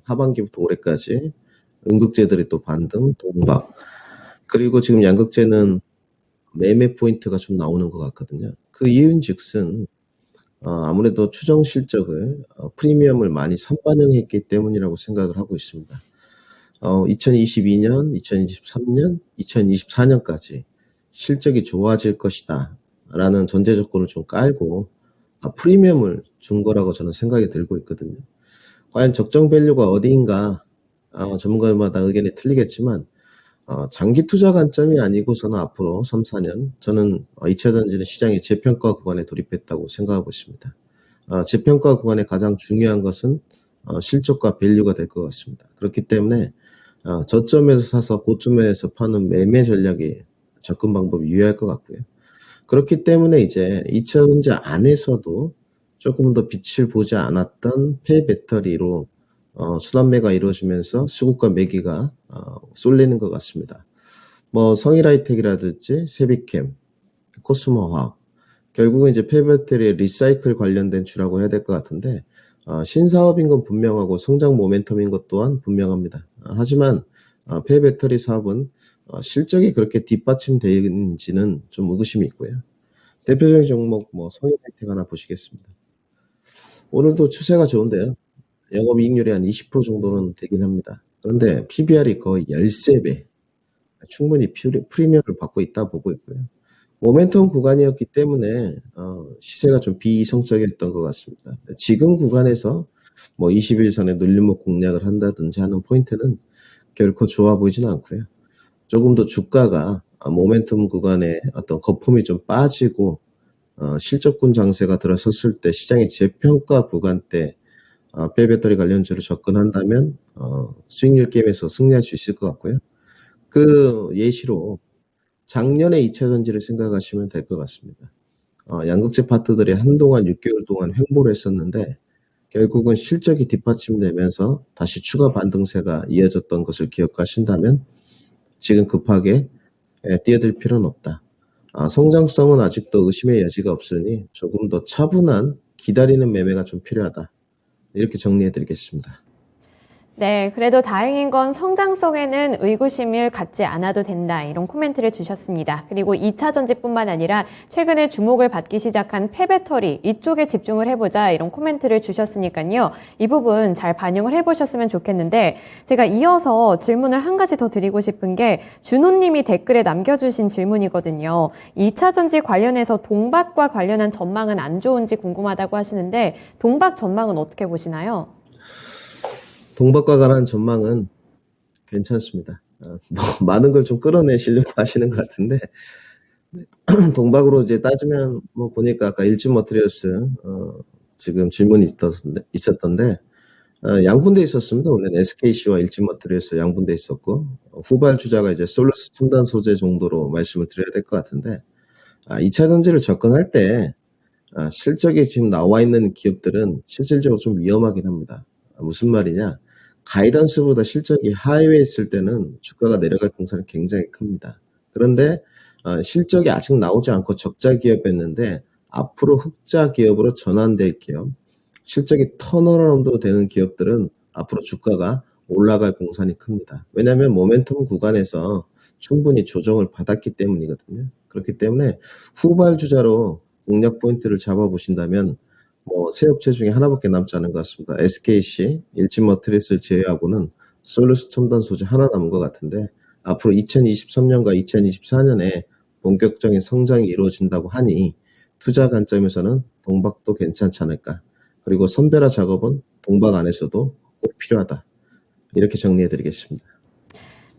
하반기부터 올해까지 음극재들이 또 반등, 동박. 그리고 지금 양극재는 매매 포인트가 좀 나오는 것 같거든요. 그 이유인즉슨 아무래도 추정 실적을 프리미엄을 많이 선반영했기 때문이라고 생각을 하고 있습니다. 2022년, 2023년, 2024년까지 실적이 좋아질 것이다 라는 전제 조건을 좀 깔고 프리미엄을 준 거라고 저는 생각이 들고 있거든요. 과연 적정 밸류가 어디인가 전문가마다 의견이 틀리겠지만 장기 투자 관점이 아니고서는 앞으로 3, 4년 저는 2차 전지는 시장의 재평가 구간에 돌입했다고 생각하고 있습니다. 재평가 구간의 가장 중요한 것은 실적과 밸류가 될 것 같습니다. 그렇기 때문에 저점에서 사서 고점에서 파는 매매 전략이 접근 방법이 유효할 것 같고요. 그렇기 때문에 이제 2차 전지 안에서도 조금 더 빛을 보지 않았던 폐배터리로 순환매가 이루어지면서 수급과 매기가 쏠리는 것 같습니다. 뭐 성일하이텍이라든지 세비캠, 코스모화학, 결국은 이제 폐배터리의 리사이클 관련된 주라고 해야 될 것 같은데 신사업인 건 분명하고 성장 모멘텀인 것 또한 분명합니다. 하지만 폐배터리 사업은 실적이 그렇게 뒷받침되는지는 좀 의구심이 있고요. 대표적인 종목 뭐 성일하이텍 하나 보시겠습니다. 오늘도 추세가 좋은데요. 영업이익률이 한 20% 정도는 되긴 합니다. 그런데 PBR이 거의 13배, 충분히 프리미엄을 받고 있다 보고 있고요. 모멘텀 구간이었기 때문에 시세가 좀 비이성적이었던 것 같습니다. 지금 구간에서 뭐 21선에 눌림목 공략을 한다든지 하는 포인트는 결코 좋아 보이지는 않고요. 조금 더 주가가 모멘텀 구간에 어떤 거품이 좀 빠지고 실적군 장세가 들어섰을 때 시장의 재평가 구간 때 폐배터리 관련주로 접근한다면 수익률 게임에서 승리할 수 있을 것 같고요. 그 예시로 작년에 2차 전지를 생각하시면 될 것 같습니다. 양극재 파트들이 한동안 6개월 동안 횡보를 했었는데 결국은 실적이 뒷받침되면서 다시 추가 반등세가 이어졌던 것을 기억하신다면 지금 급하게 뛰어들 필요는 없다. 성장성은 아직도 의심의 여지가 없으니 조금 더 차분한 기다리는 매매가 좀 필요하다. 이렇게 정리해드리겠습니다. 네, 그래도 다행인 건 성장성에는 의구심을 갖지 않아도 된다. 이런 코멘트를 주셨습니다. 그리고 2차 전지뿐만 아니라 최근에 주목을 받기 시작한 폐배터리 이쪽에 집중을 해보자. 이런 코멘트를 주셨으니까요. 이 부분 잘 반영을 해보셨으면 좋겠는데 제가 이어서 질문을 한 가지 더 드리고 싶은 게 준호님이 댓글에 남겨주신 질문이거든요. 2차 전지 관련해서 동박과 관련한 전망은 안 좋은지 궁금하다고 하시는데 동박 전망은 어떻게 보시나요? 동박과 관한 전망은 괜찮습니다. 많은 걸 좀 끌어내시려고 하시는 것 같은데, 동박으로 이제 따지면, 뭐, 보니까 아까 일진 머트리얼스, 지금 질문이 있었던데, 양분돼 있었습니다. 원래는 SKC와 일진 머트리얼스 양분돼 있었고, 후발 주자가 이제 솔루스 첨단 소재 정도로 말씀을 드려야 될 것 같은데, 2차 전지를 접근할 때, 실적이 지금 나와 있는 기업들은 실질적으로 좀 위험하긴 합니다. 무슨 말이냐? 가이던스보다 실적이 하회에 있을 때는 주가가 내려갈 공산이 굉장히 큽니다. 그런데 실적이 아직 나오지 않고 적자 기업이었는데 앞으로 흑자 기업으로 전환될 기업, 실적이 턴어라운드 되는 기업들은 앞으로 주가가 올라갈 공산이 큽니다. 왜냐하면 모멘텀 구간에서 충분히 조정을 받았기 때문이거든요. 그렇기 때문에 후발 주자로 공략 포인트를 잡아보신다면 뭐 세 업체 중에 하나밖에 남지 않은 것 같습니다. SKC, 일진 머트리스를 제외하고는 솔루스 첨단 소재 하나 남은 것 같은데 앞으로 2023년과 2024년에 본격적인 성장이 이루어진다고 하니 투자 관점에서는 동박도 괜찮지 않을까. 그리고 선별화 작업은 동박 안에서도 꼭 필요하다. 이렇게 정리해드리겠습니다.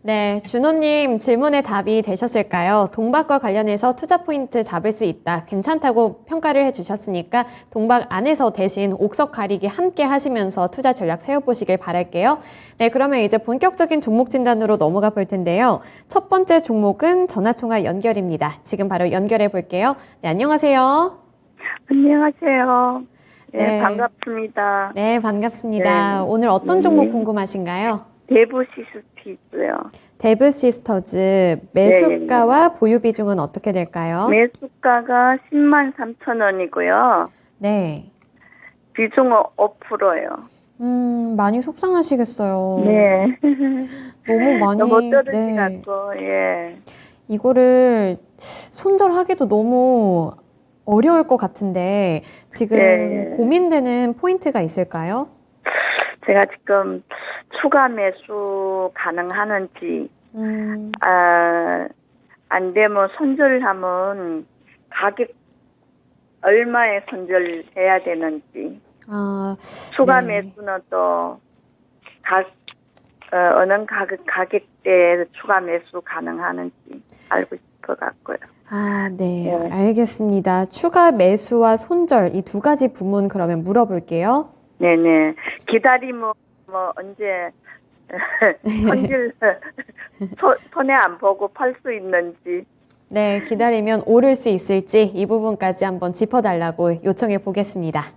네, 준호님 질문에 답이 되셨을까요? 동박과 관련해서 투자 포인트 잡을 수 있다. 괜찮다고 평가를 해주셨으니까 동박 안에서 대신 옥석 가리기 함께 하시면서 투자 전략 세워보시길 바랄게요. 네, 그러면 이제 본격적인 종목 진단으로 넘어가 볼 텐데요. 첫 번째 종목은 전화통화 연결입니다. 지금 바로 연결해 볼게요. 네, 안녕하세요. 안녕하세요. 네, 네. 반갑습니다. 네, 반갑습니다. 네. 오늘 어떤 종목 궁금하신가요? 대부시스티즈요. 데브시스터즈 매수가와 보유 비중은 어떻게 될까요? 매수가가 10만 3천 원이고요. 네. 비중은 5%요. 많이 속상하시겠어요. 네. 너무 많이. 너무 떨어지 네. 갖고, 예. 이거를 손절하기도 너무 어려울 것 같은데 지금 네. 고민되는 포인트가 있을까요? 제가 지금 추가 매수 가능하는지, 안 되면 손절하면 가격 얼마에 손절해야 되는지, 추가 네. 매수는 또 어느 가격대에 추가 매수 가능하는지 알고 싶어 갖고요. 아, 네. 네. 알겠습니다. 추가 매수와 손절 이 두 가지 부문 그러면 물어볼게요. 네네. 기다리면 언제 손질 손해 안 보고 팔 수 있는지. 네, 기다리면 오를 수 있을지 이 부분까지 한번 짚어달라고 요청해 보겠습니다.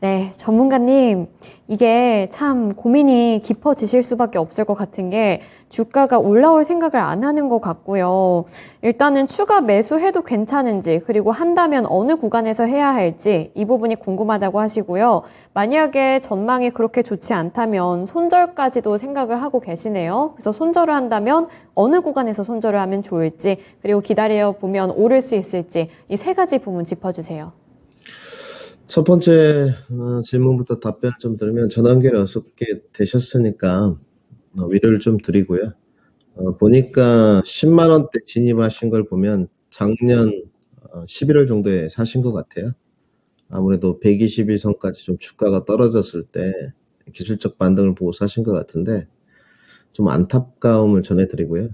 네, 전문가님, 이게 참 고민이 깊어지실 수밖에 없을 것 같은 게 주가가 올라올 생각을 안 하는 것 같고요. 일단은 추가 매수해도 괜찮은지, 그리고 한다면 어느 구간에서 해야 할지 이 부분이 궁금하다고 하시고요. 만약에 전망이 그렇게 좋지 않다면 손절까지도 생각을 하고 계시네요. 그래서 손절을 한다면 어느 구간에서 손절을 하면 좋을지, 그리고 기다려 보면 오를 수 있을지 이 세 가지 부분 짚어주세요. 첫 번째 질문부터 답변을 좀 드리면 전화 연결이 어렵게 되셨으니까 위로를 좀 드리고요. 보니까 10만 원대 진입하신 걸 보면 작년 11월 정도에 사신 것 같아요. 아무래도 121선까지 좀 주가가 떨어졌을 때 기술적 반등을 보고 사신 것 같은데 좀 안타까움을 전해드리고요.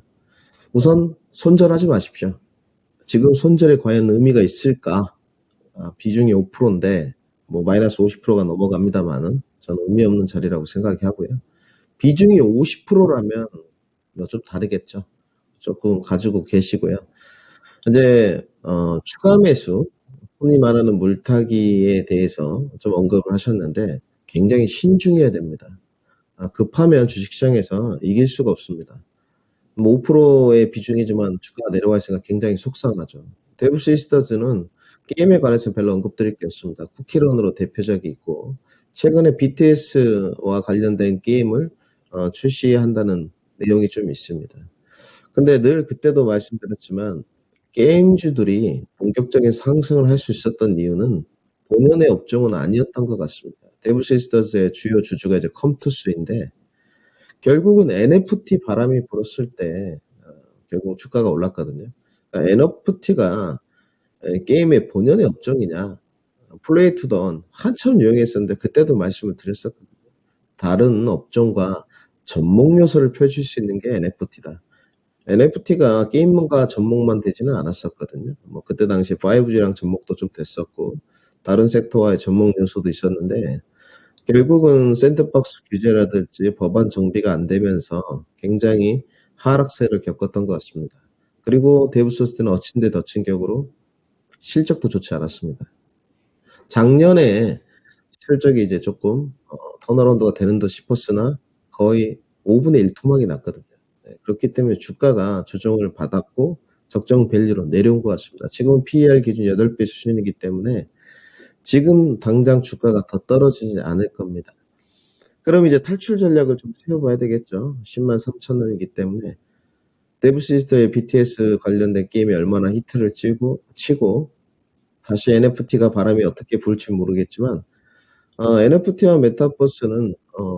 우선 손절하지 마십시오. 지금 손절에 과연 의미가 있을까? 비중이 5%인데 뭐 마이너스 50%가 넘어갑니다만은 저는 의미 없는 자리라고 생각하고요. 비중이 50%라면 좀 다르겠죠. 조금 가지고 계시고요. 이제 추가 매수, 흔히 말하는 물타기에 대해서 좀 언급을 하셨는데 굉장히 신중해야 됩니다. 급하면 주식시장에서 이길 수가 없습니다. 뭐 5%의 비중이지만 주가가 내려와 있으니까 굉장히 속상하죠. 데브 시스터즈는 게임에 관해서 별로 언급드릴 게 없습니다. 쿠키런으로 대표작이 있고 최근에 BTS와 관련된 게임을 출시한다는 내용이 좀 있습니다. 근데 늘 그때도 말씀드렸지만 게임주들이 본격적인 상승을 할 수 있었던 이유는 본연의 업종은 아니었던 것 같습니다. 데브 시스터즈의 주요 주주가 이제 컴투스인데 결국은 NFT 바람이 불었을 때 결국 주가가 올랐거든요. 그러니까 NFT가 게임의 본연의 업종이냐, 플레이 투 던 한참 유행했었는데 그때도 말씀을 드렸었거든요. 다른 업종과 접목 요소를 펼칠 수 있는 게 NFT다. NFT가 게임과 접목만 되지는 않았었거든요. 뭐 그때 당시 5G랑 접목도 좀 됐었고 다른 섹터와의 접목 요소도 있었는데 결국은 샌드박스 규제라든지 법안 정비가 안 되면서 굉장히 하락세를 겪었던 것 같습니다. 그리고 데브 소스는 엎친 데 덮친 격으로 실적도 좋지 않았습니다. 작년에 실적이 이제 조금 턴어라운드가 되는 듯 싶었으나 거의 5분의 1 토막이 났거든요. 그렇기 때문에 주가가 조정을 받았고 적정 밸류로 내려온 것 같습니다. 지금 PER 기준 8배 수준이기 때문에 지금 당장 주가가 더 떨어지지 않을 겁니다. 그럼 이제 탈출 전략을 좀 세워봐야 되겠죠. 10만 3천 원이기 때문에 데브 시스터의 BTS 관련된 게임이 얼마나 히트를 치고 다시 NFT가 바람이 어떻게 불지 모르겠지만 NFT와 메타버스는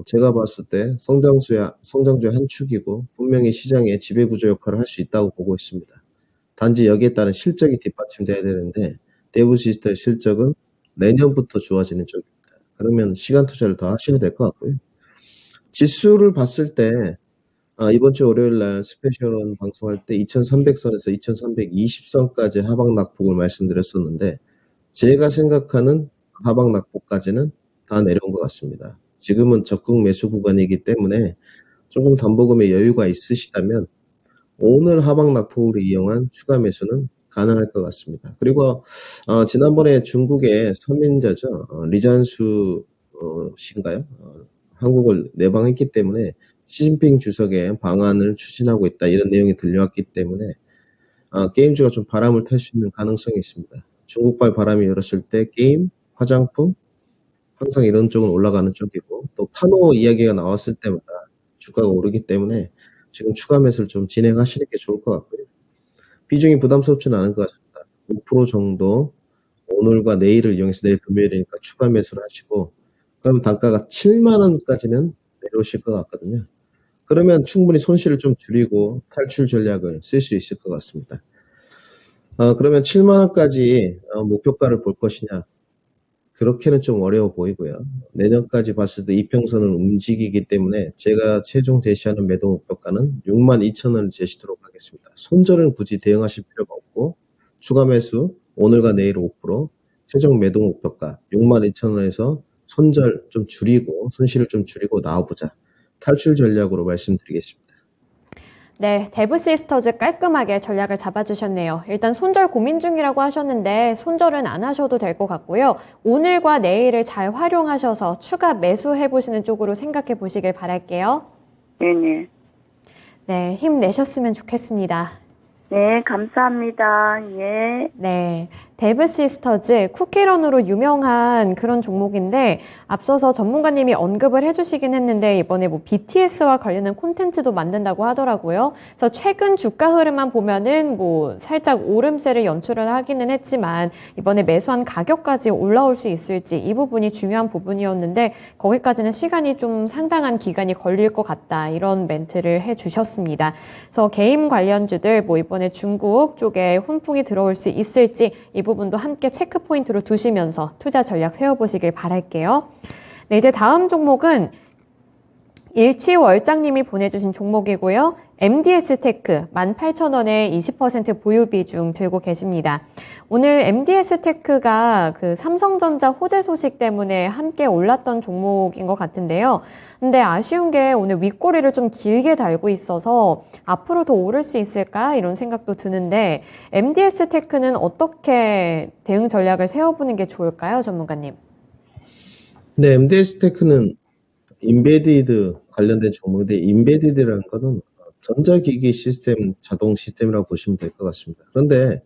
제가 봤을 때 성장주의 한 축이고 분명히 시장의 지배구조 역할을 할 수 있다고 보고 있습니다. 단지 여기에 따른 실적이 뒷받침돼야 되는데 데브 시스터의 실적은 내년부터 좋아지는 쪽입니다. 그러면 시간 투자를 더 하셔야 될 것 같고요. 지수를 봤을 때 이번 주 월요일 날 스페셜원 방송할 때 2300선에서 2320선까지 하방 낙폭을 말씀드렸었는데 제가 생각하는 하방 낙폭까지는 다 내려온 것 같습니다. 지금은 적극 매수 구간이기 때문에 조금 담보금의 여유가 있으시다면 오늘 하방 낙폭을 이용한 추가 매수는 가능할 것 같습니다. 그리고 지난번에 중국의 서민자죠. 리잔수 씨인가요? 한국을 내방했기 때문에 시진핑 주석의 방안을 추진하고 있다 이런 내용이 들려왔기 때문에 게임주가 좀 바람을 탈 수 있는 가능성이 있습니다. 중국발 바람이 일었을 때 게임, 화장품 항상 이런 쪽은 올라가는 쪽이고 또 파노 이야기가 나왔을 때마다 주가가 오르기 때문에 지금 추가 매수를 좀 진행하시는 게 좋을 것 같고요. 비중이 부담스럽지는 않은 것 같습니다. 5% 정도 오늘과 내일을 이용해서 내일 금요일이니까 추가 매수를 하시고 그러면 단가가 7만 원까지는 내려오실 것 같거든요. 그러면 충분히 손실을 좀 줄이고 탈출 전략을 쓸 수 있을 것 같습니다. 그러면 7만 원까지 목표가를 볼 것이냐 그렇게는 좀 어려워 보이고요. 내년까지 봤을 때 이평선은 움직이기 때문에 제가 최종 제시하는 매도 목표가는 62,000원을 제시하도록 하겠습니다. 손절은 굳이 대응하실 필요가 없고 추가 매수 오늘과 내일 5%, 최종 매도 목표가 62,000원에서 손절 좀 줄이고 손실을 좀 줄이고 나와보자. 탈출 전략으로 말씀드리겠습니다. 네, 데브시스터즈 깔끔하게 전략을 잡아주셨네요. 일단 손절 고민 중이라고 하셨는데 손절은 안 하셔도 될 것 같고요. 오늘과 내일을 잘 활용하셔서 추가 매수해보시는 쪽으로 생각해 보시길 바랄게요. 네네. 네, 힘내셨으면 좋겠습니다. 네, 감사합니다. 예. 네, 데브시스터즈 쿠키런으로 유명한 그런 종목인데 앞서서 전문가님이 언급을 해주시긴 했는데 이번에 뭐 BTS와 관련된 콘텐츠도 만든다고 하더라고요. 그래서 최근 주가 흐름만 보면은 뭐 살짝 오름세를 연출을 하기는 했지만 이번에 매수한 가격까지 올라올 수 있을지 이 부분이 중요한 부분이었는데 거기까지는 시간이 좀 상당한 기간이 걸릴 것 같다 이런 멘트를 해주셨습니다. 그래서 게임 관련주들 뭐 이번에 중국 쪽에 훈풍이 들어올 수 있을지 이 부분도 함께 체크 포인트로 두시면서 투자 전략 세워보시길 바랄게요. 네, 이제 다음 종목은 일취월장님이 보내주신 종목이고요. MDS테크 18,000원에 20% 보유 비중 들고 계십니다. 오늘 MDS테크가 그 삼성전자 호재 소식 때문에 함께 올랐던 종목인 것 같은데요. 근데 아쉬운 게 오늘 윗꼬리를 좀 길게 달고 있어서 앞으로 더 오를 수 있을까 이런 생각도 드는데 MDS테크는 어떻게 대응 전략을 세워보는 게 좋을까요, 전문가님? 네, MDS테크는 인베디드 관련된 종목인데 인베디드라는 거는 전자기기 시스템, 자동 시스템이라고 보시면 될 것 같습니다. 그런데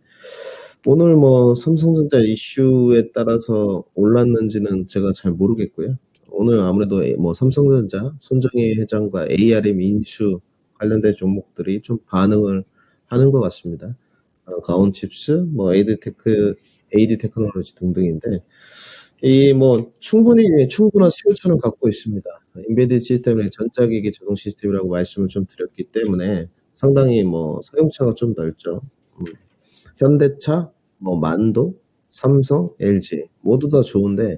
오늘 뭐 삼성전자 이슈에 따라서 올랐는지는 제가 잘 모르겠고요. 오늘 아무래도 뭐 삼성전자 손정희 회장과 ARM 인수 관련된 종목들이 좀 반응을 하는 것 같습니다. 가온칩스, 뭐 AD 테크놀로지 등등인데 이 뭐 충분한 수요처는 갖고 있습니다. 인베디드 시스템의 전자기기 자동 시스템이라고 말씀을 좀 드렸기 때문에 상당히 뭐 사용처가 좀 넓죠. 현대차, 뭐 만도, 삼성, LG 모두 다 좋은데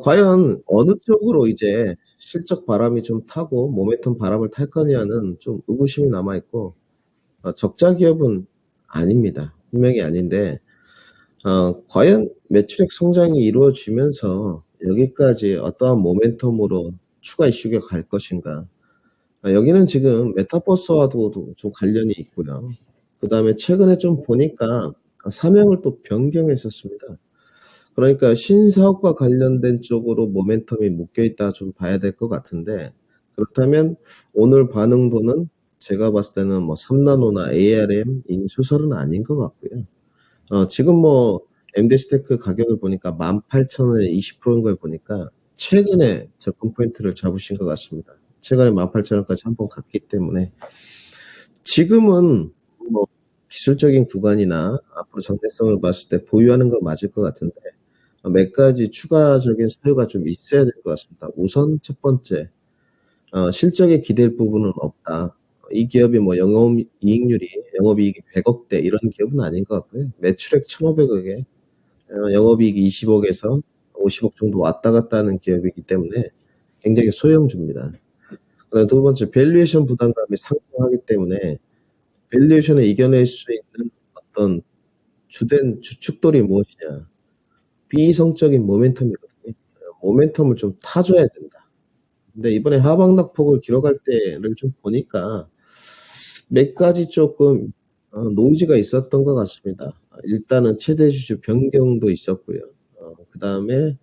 과연 어느 쪽으로 이제 실적 바람이 좀 타고 모멘텀 바람을 탈 거냐는 좀 의구심이 남아 있고 적자 기업은 아닙니다. 분명히 아닌데 과연 매출액 성장이 이루어지면서 여기까지 어떠한 모멘텀으로 추가 이슈가 갈 것인가. 여기는 지금 메타버스와도 좀 관련이 있고요. 그 다음에 최근에 좀 보니까 사명을 또 변경했었습니다. 그러니까 신사업과 관련된 쪽으로 모멘텀이 묶여있다 좀 봐야 될 것 같은데 그렇다면 오늘 반응도는 제가 봤을 때는 뭐 3나노나 ARM 인수설은 아닌 것 같고요. 지금 뭐 MD스테크 가격을 보니까 18,000원에 20%인 걸 보니까 최근에 접근 포인트를 잡으신 것 같습니다. 최근에 18,000원까지 한번 갔기 때문에 지금은 뭐 기술적인 구간이나 앞으로 정체성을 봤을 때 보유하는 건 맞을 것 같은데 몇 가지 추가적인 사유가 좀 있어야 될 것 같습니다. 우선 첫 번째, 실적에 기댈 부분은 없다. 이 기업이 뭐 영업이익이 100억대 이런 기업은 아닌 것 같고요. 매출액 1,500억에 영업이익이 20억에서 50억 정도 왔다 갔다 하는 기업이기 때문에 굉장히 소형주입니다. 두 번째, 밸류에이션 부담감이 상당하기 때문에 밸류에이션을 이겨낼 수 있는 어떤 주된 주축돌이 무엇이냐. 비이성적인 모멘텀이거든요. 모멘텀을 좀 타줘야 된다. 근데 이번에 하방락폭을 길어갈 때를 좀 보니까 몇 가지 조금 노이즈가 있었던 것 같습니다. 일단은 최대 주주 변경도 있었고요. 그 다음에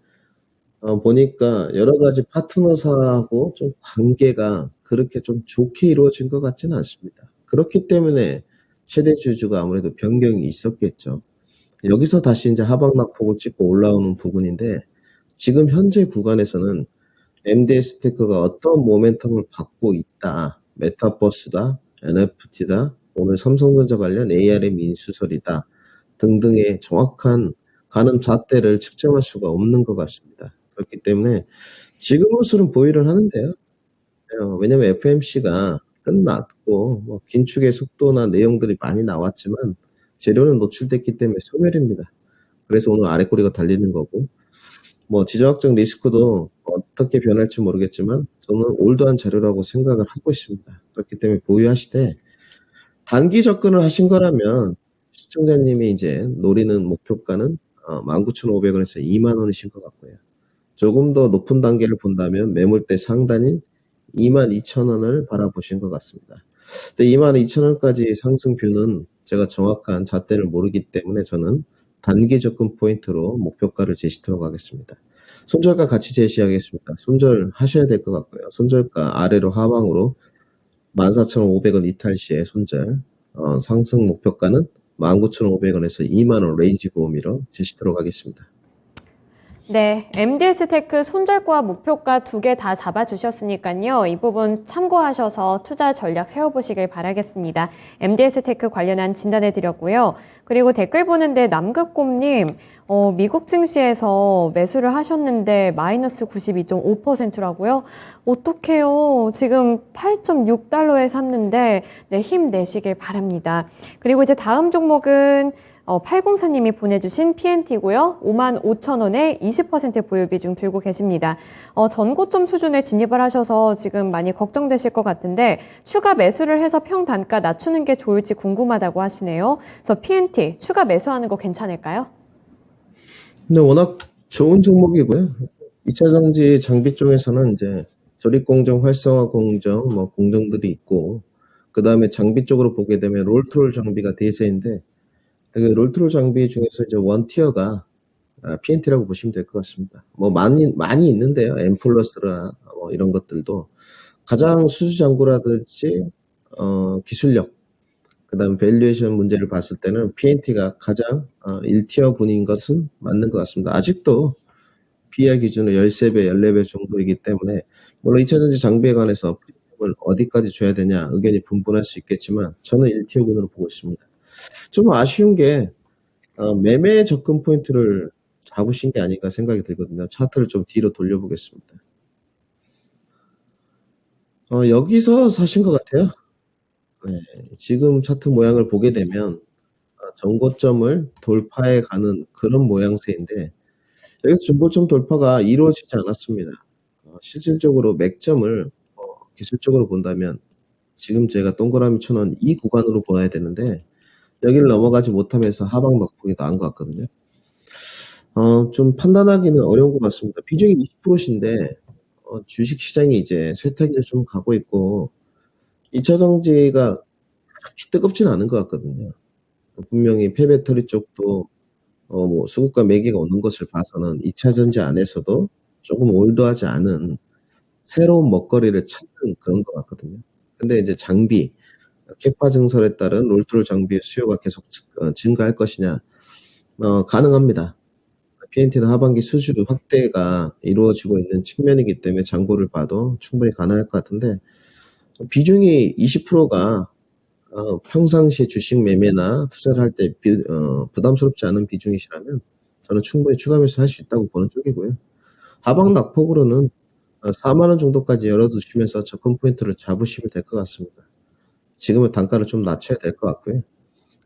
보니까 여러 가지 파트너사하고 좀 관계가 그렇게 좀 좋게 이루어진 것 같지는 않습니다. 그렇기 때문에 최대 주주가 아무래도 변경이 있었겠죠. 여기서 다시 이제 하방락폭을 찍고 올라오는 부분인데 지금 현재 구간에서는 MD스테크가 어떤 모멘텀을 받고 있다. 메타버스다, NFT다, 오늘 삼성전자 관련 ARM 인수설이다 등등의 정확한 가늠 잣대를 측정할 수가 없는 것 같습니다. 그렇기 때문에 지금으로서는 보유를 하는데요. 왜냐하면 FMC가 끝났고 뭐 긴축의 속도나 내용들이 많이 나왔지만 재료는 노출됐기 때문에 소멸입니다. 그래서 오늘 아래꼬리가 달리는 거고 뭐 지정학적 리스크도 어떻게 변할지 모르겠지만 저는 올드한 자료라고 생각을 하고 있습니다. 그렇기 때문에 보유하시되 단기 접근을 하신 거라면 시청자님이 이제 노리는 목표가는 19,500원에서 2만 원이신 것 같고요. 조금 더 높은 단계를 본다면 매물대 상단인 22,000원을 바라보신 것 같습니다. 근데 22,000원까지 상승 뷰는 제가 정확한 잣대를 모르기 때문에 저는 단기 접근 포인트로 목표가를 제시토록 하겠습니다. 손절가 같이 제시하겠습니다. 손절하셔야 될 것 같고요. 손절가 아래로 하방으로 14,500원 이탈 시에 손절, 상승 목표가는 19,500원에서 2만원 레인지 보험이로 제시토록 하겠습니다. 네, MDS테크 손절가 목표가 2개 다 잡아주셨으니까요. 이 부분 참고하셔서 투자 전략 세워보시길 바라겠습니다. MDS테크 관련한 진단해드렸고요. 그리고 댓글 보는데 남극곰님, 미국 증시에서 매수를 하셨는데 마이너스 92.5%라고요? 어떡해요. 지금 8.6달러에 샀는데 네, 힘내시길 바랍니다. 그리고 이제 다음 종목은 804님이 보내주신 PNT고요. 55,000원에 20% 보유 비중 들고 계십니다. 전고점 수준에 진입을 하셔서 지금 많이 걱정되실 것 같은데 추가 매수를 해서 평 단가 낮추는 게 좋을지 궁금하다고 하시네요. 그래서 PNT 추가 매수하는 거 괜찮을까요? 근데 워낙 좋은 종목이고요. 2차 전지 장비 쪽에서는 이제 조립 공정, 활성화 공정, 뭐 공정들이 있고, 그 다음에 장비 쪽으로 보게 되면 롤트롤 장비가 대세인데, 그 롤트롤 장비 중에서 이제 원티어가 PNT라고 보시면 될 것 같습니다. 뭐 많이 있는데요. M+라 뭐 이런 것들도 가장 수주 잔고라든지 기술력, 그다음 밸류에이션 문제를 봤을 때는 PNT가 가장 1티어 분인 것은 맞는 것 같습니다. 아직도 PER 기준으로 13배, 14배 정도이기 때문에 물론 2차 전지 장비에 관해서 프리미엄을 어디까지 줘야 되냐 의견이 분분할 수 있겠지만 저는 1티어군으로 보고 있습니다. 좀 아쉬운 게 매매 접근 포인트를 잡으신 게 아닌가 생각이 들거든요. 차트를 좀 뒤로 돌려보겠습니다. 여기서 사신 것 같아요. 네, 지금 차트 모양을 보게 되면 전고점을 돌파해 가는 그런 모양새인데 여기서 전고점 돌파가 이루어지지 않았습니다. 실질적으로 맥점을 기술적으로 본다면 지금 제가 동그라미 쳐놓은 이 구간으로 봐야 되는데 여기를 넘어가지 못하면서 하방 낙폭이 나은 것 같거든요. 좀 판단하기는 어려운 것 같습니다. 비중이 20%인데 주식 시장이 이제 쇠퇴기를 좀 가고 있고 2차 전지가 그렇게 뜨겁지는 않은 것 같거든요. 분명히 폐배터리 쪽도 뭐 수급과 매기가 오는 것을 봐서는 2차 전지 안에서도 조금 올드하지 않은 새로운 먹거리를 찾는 그런 것 같거든요. 근데 이제 장비, 캐파 증설에 따른 롤트롤 장비의 수요가 계속 증가할 것이냐, 가능합니다. PNT는 하반기 수주 확대가 이루어지고 있는 측면이기 때문에 장고를 봐도 충분히 가능할 것 같은데 비중이 20%가 평상시 주식 매매나 투자를 할 때 부담스럽지 않은 비중이시라면 저는 충분히 추가 매수할 수 있다고 보는 쪽이고요. 하방 낙폭으로는 4만 원 정도까지 열어두시면서 접근 포인트를 잡으시면 될 것 같습니다. 지금은 단가를 좀 낮춰야 될 것 같고요.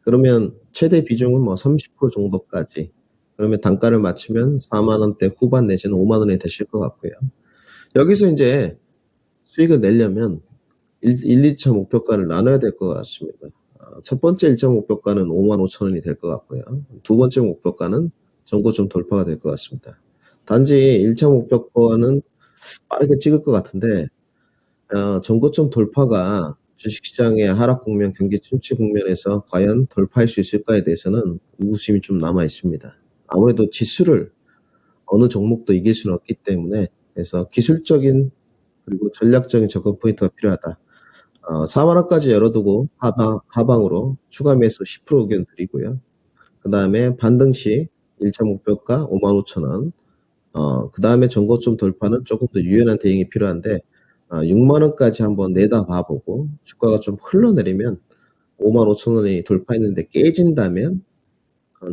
그러면 최대 비중은 뭐 30% 정도까지. 그러면 단가를 맞추면 4만 원대 후반 내지는 5만 원이 되실 것 같고요. 여기서 이제 수익을 내려면 2차 목표가를 나눠야 될 것 같습니다. 첫 번째 1차 목표가는 5만 5천 원이 될 것 같고요. 두 번째 목표가는 전고점 돌파가 될 것 같습니다. 단지 1차 목표가는 빠르게 찍을 것 같은데 전고점 돌파가 주식시장의 하락 국면, 경기 침체 국면에서 과연 돌파할 수 있을까에 대해서는 의구심이 좀 남아 있습니다. 아무래도 지수를 어느 종목도 이길 수는 없기 때문에 그래서 기술적인 그리고 전략적인 접근 포인트가 필요하다. 4만 원까지 열어두고 하방으로 추가 매수 10% 의견 드리고요. 그 다음에 반등 시 1차 목표가 5만 5천 원. 그 다음에 전고점 돌파는 조금 더 유연한 대응이 필요한데 6만 원까지 한번 내다 봐보고 주가가 좀 흘러내리면 5만 5천 원이 돌파했는데 깨진다면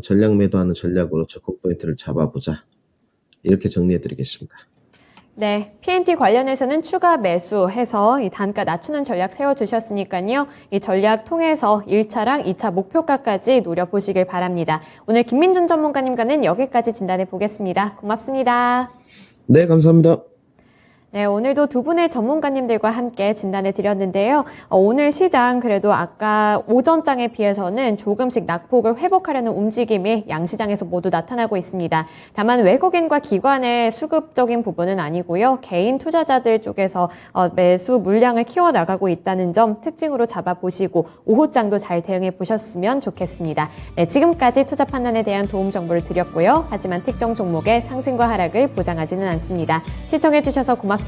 전략 매도하는 전략으로 접근 포인트를 잡아보자. 이렇게 정리해 드리겠습니다. 네, PNT 관련해서는 추가 매수해서 이 단가 낮추는 전략 세워주셨으니까요. 이 전략 통해서 1차랑 2차 목표가까지 노려보시길 바랍니다. 오늘 김민준 전문가님과는 여기까지 진단해 보겠습니다. 고맙습니다. 네, 감사합니다. 네, 오늘도 두 분의 전문가님들과 함께 진단해 드렸는데요. 오늘 시장 그래도 아까 오전장에 비해서는 조금씩 낙폭을 회복하려는 움직임이 양시장에서 모두 나타나고 있습니다. 다만 외국인과 기관의 수급적인 부분은 아니고요. 개인 투자자들 쪽에서 매수 물량을 키워나가고 있다는 점 특징으로 잡아보시고 오후장도 잘 대응해 보셨으면 좋겠습니다. 네, 지금까지 투자 판단에 대한 도움 정보를 드렸고요. 하지만 특정 종목의 상승과 하락을 보장하지는 않습니다. 시청해 주셔서 고맙습니다.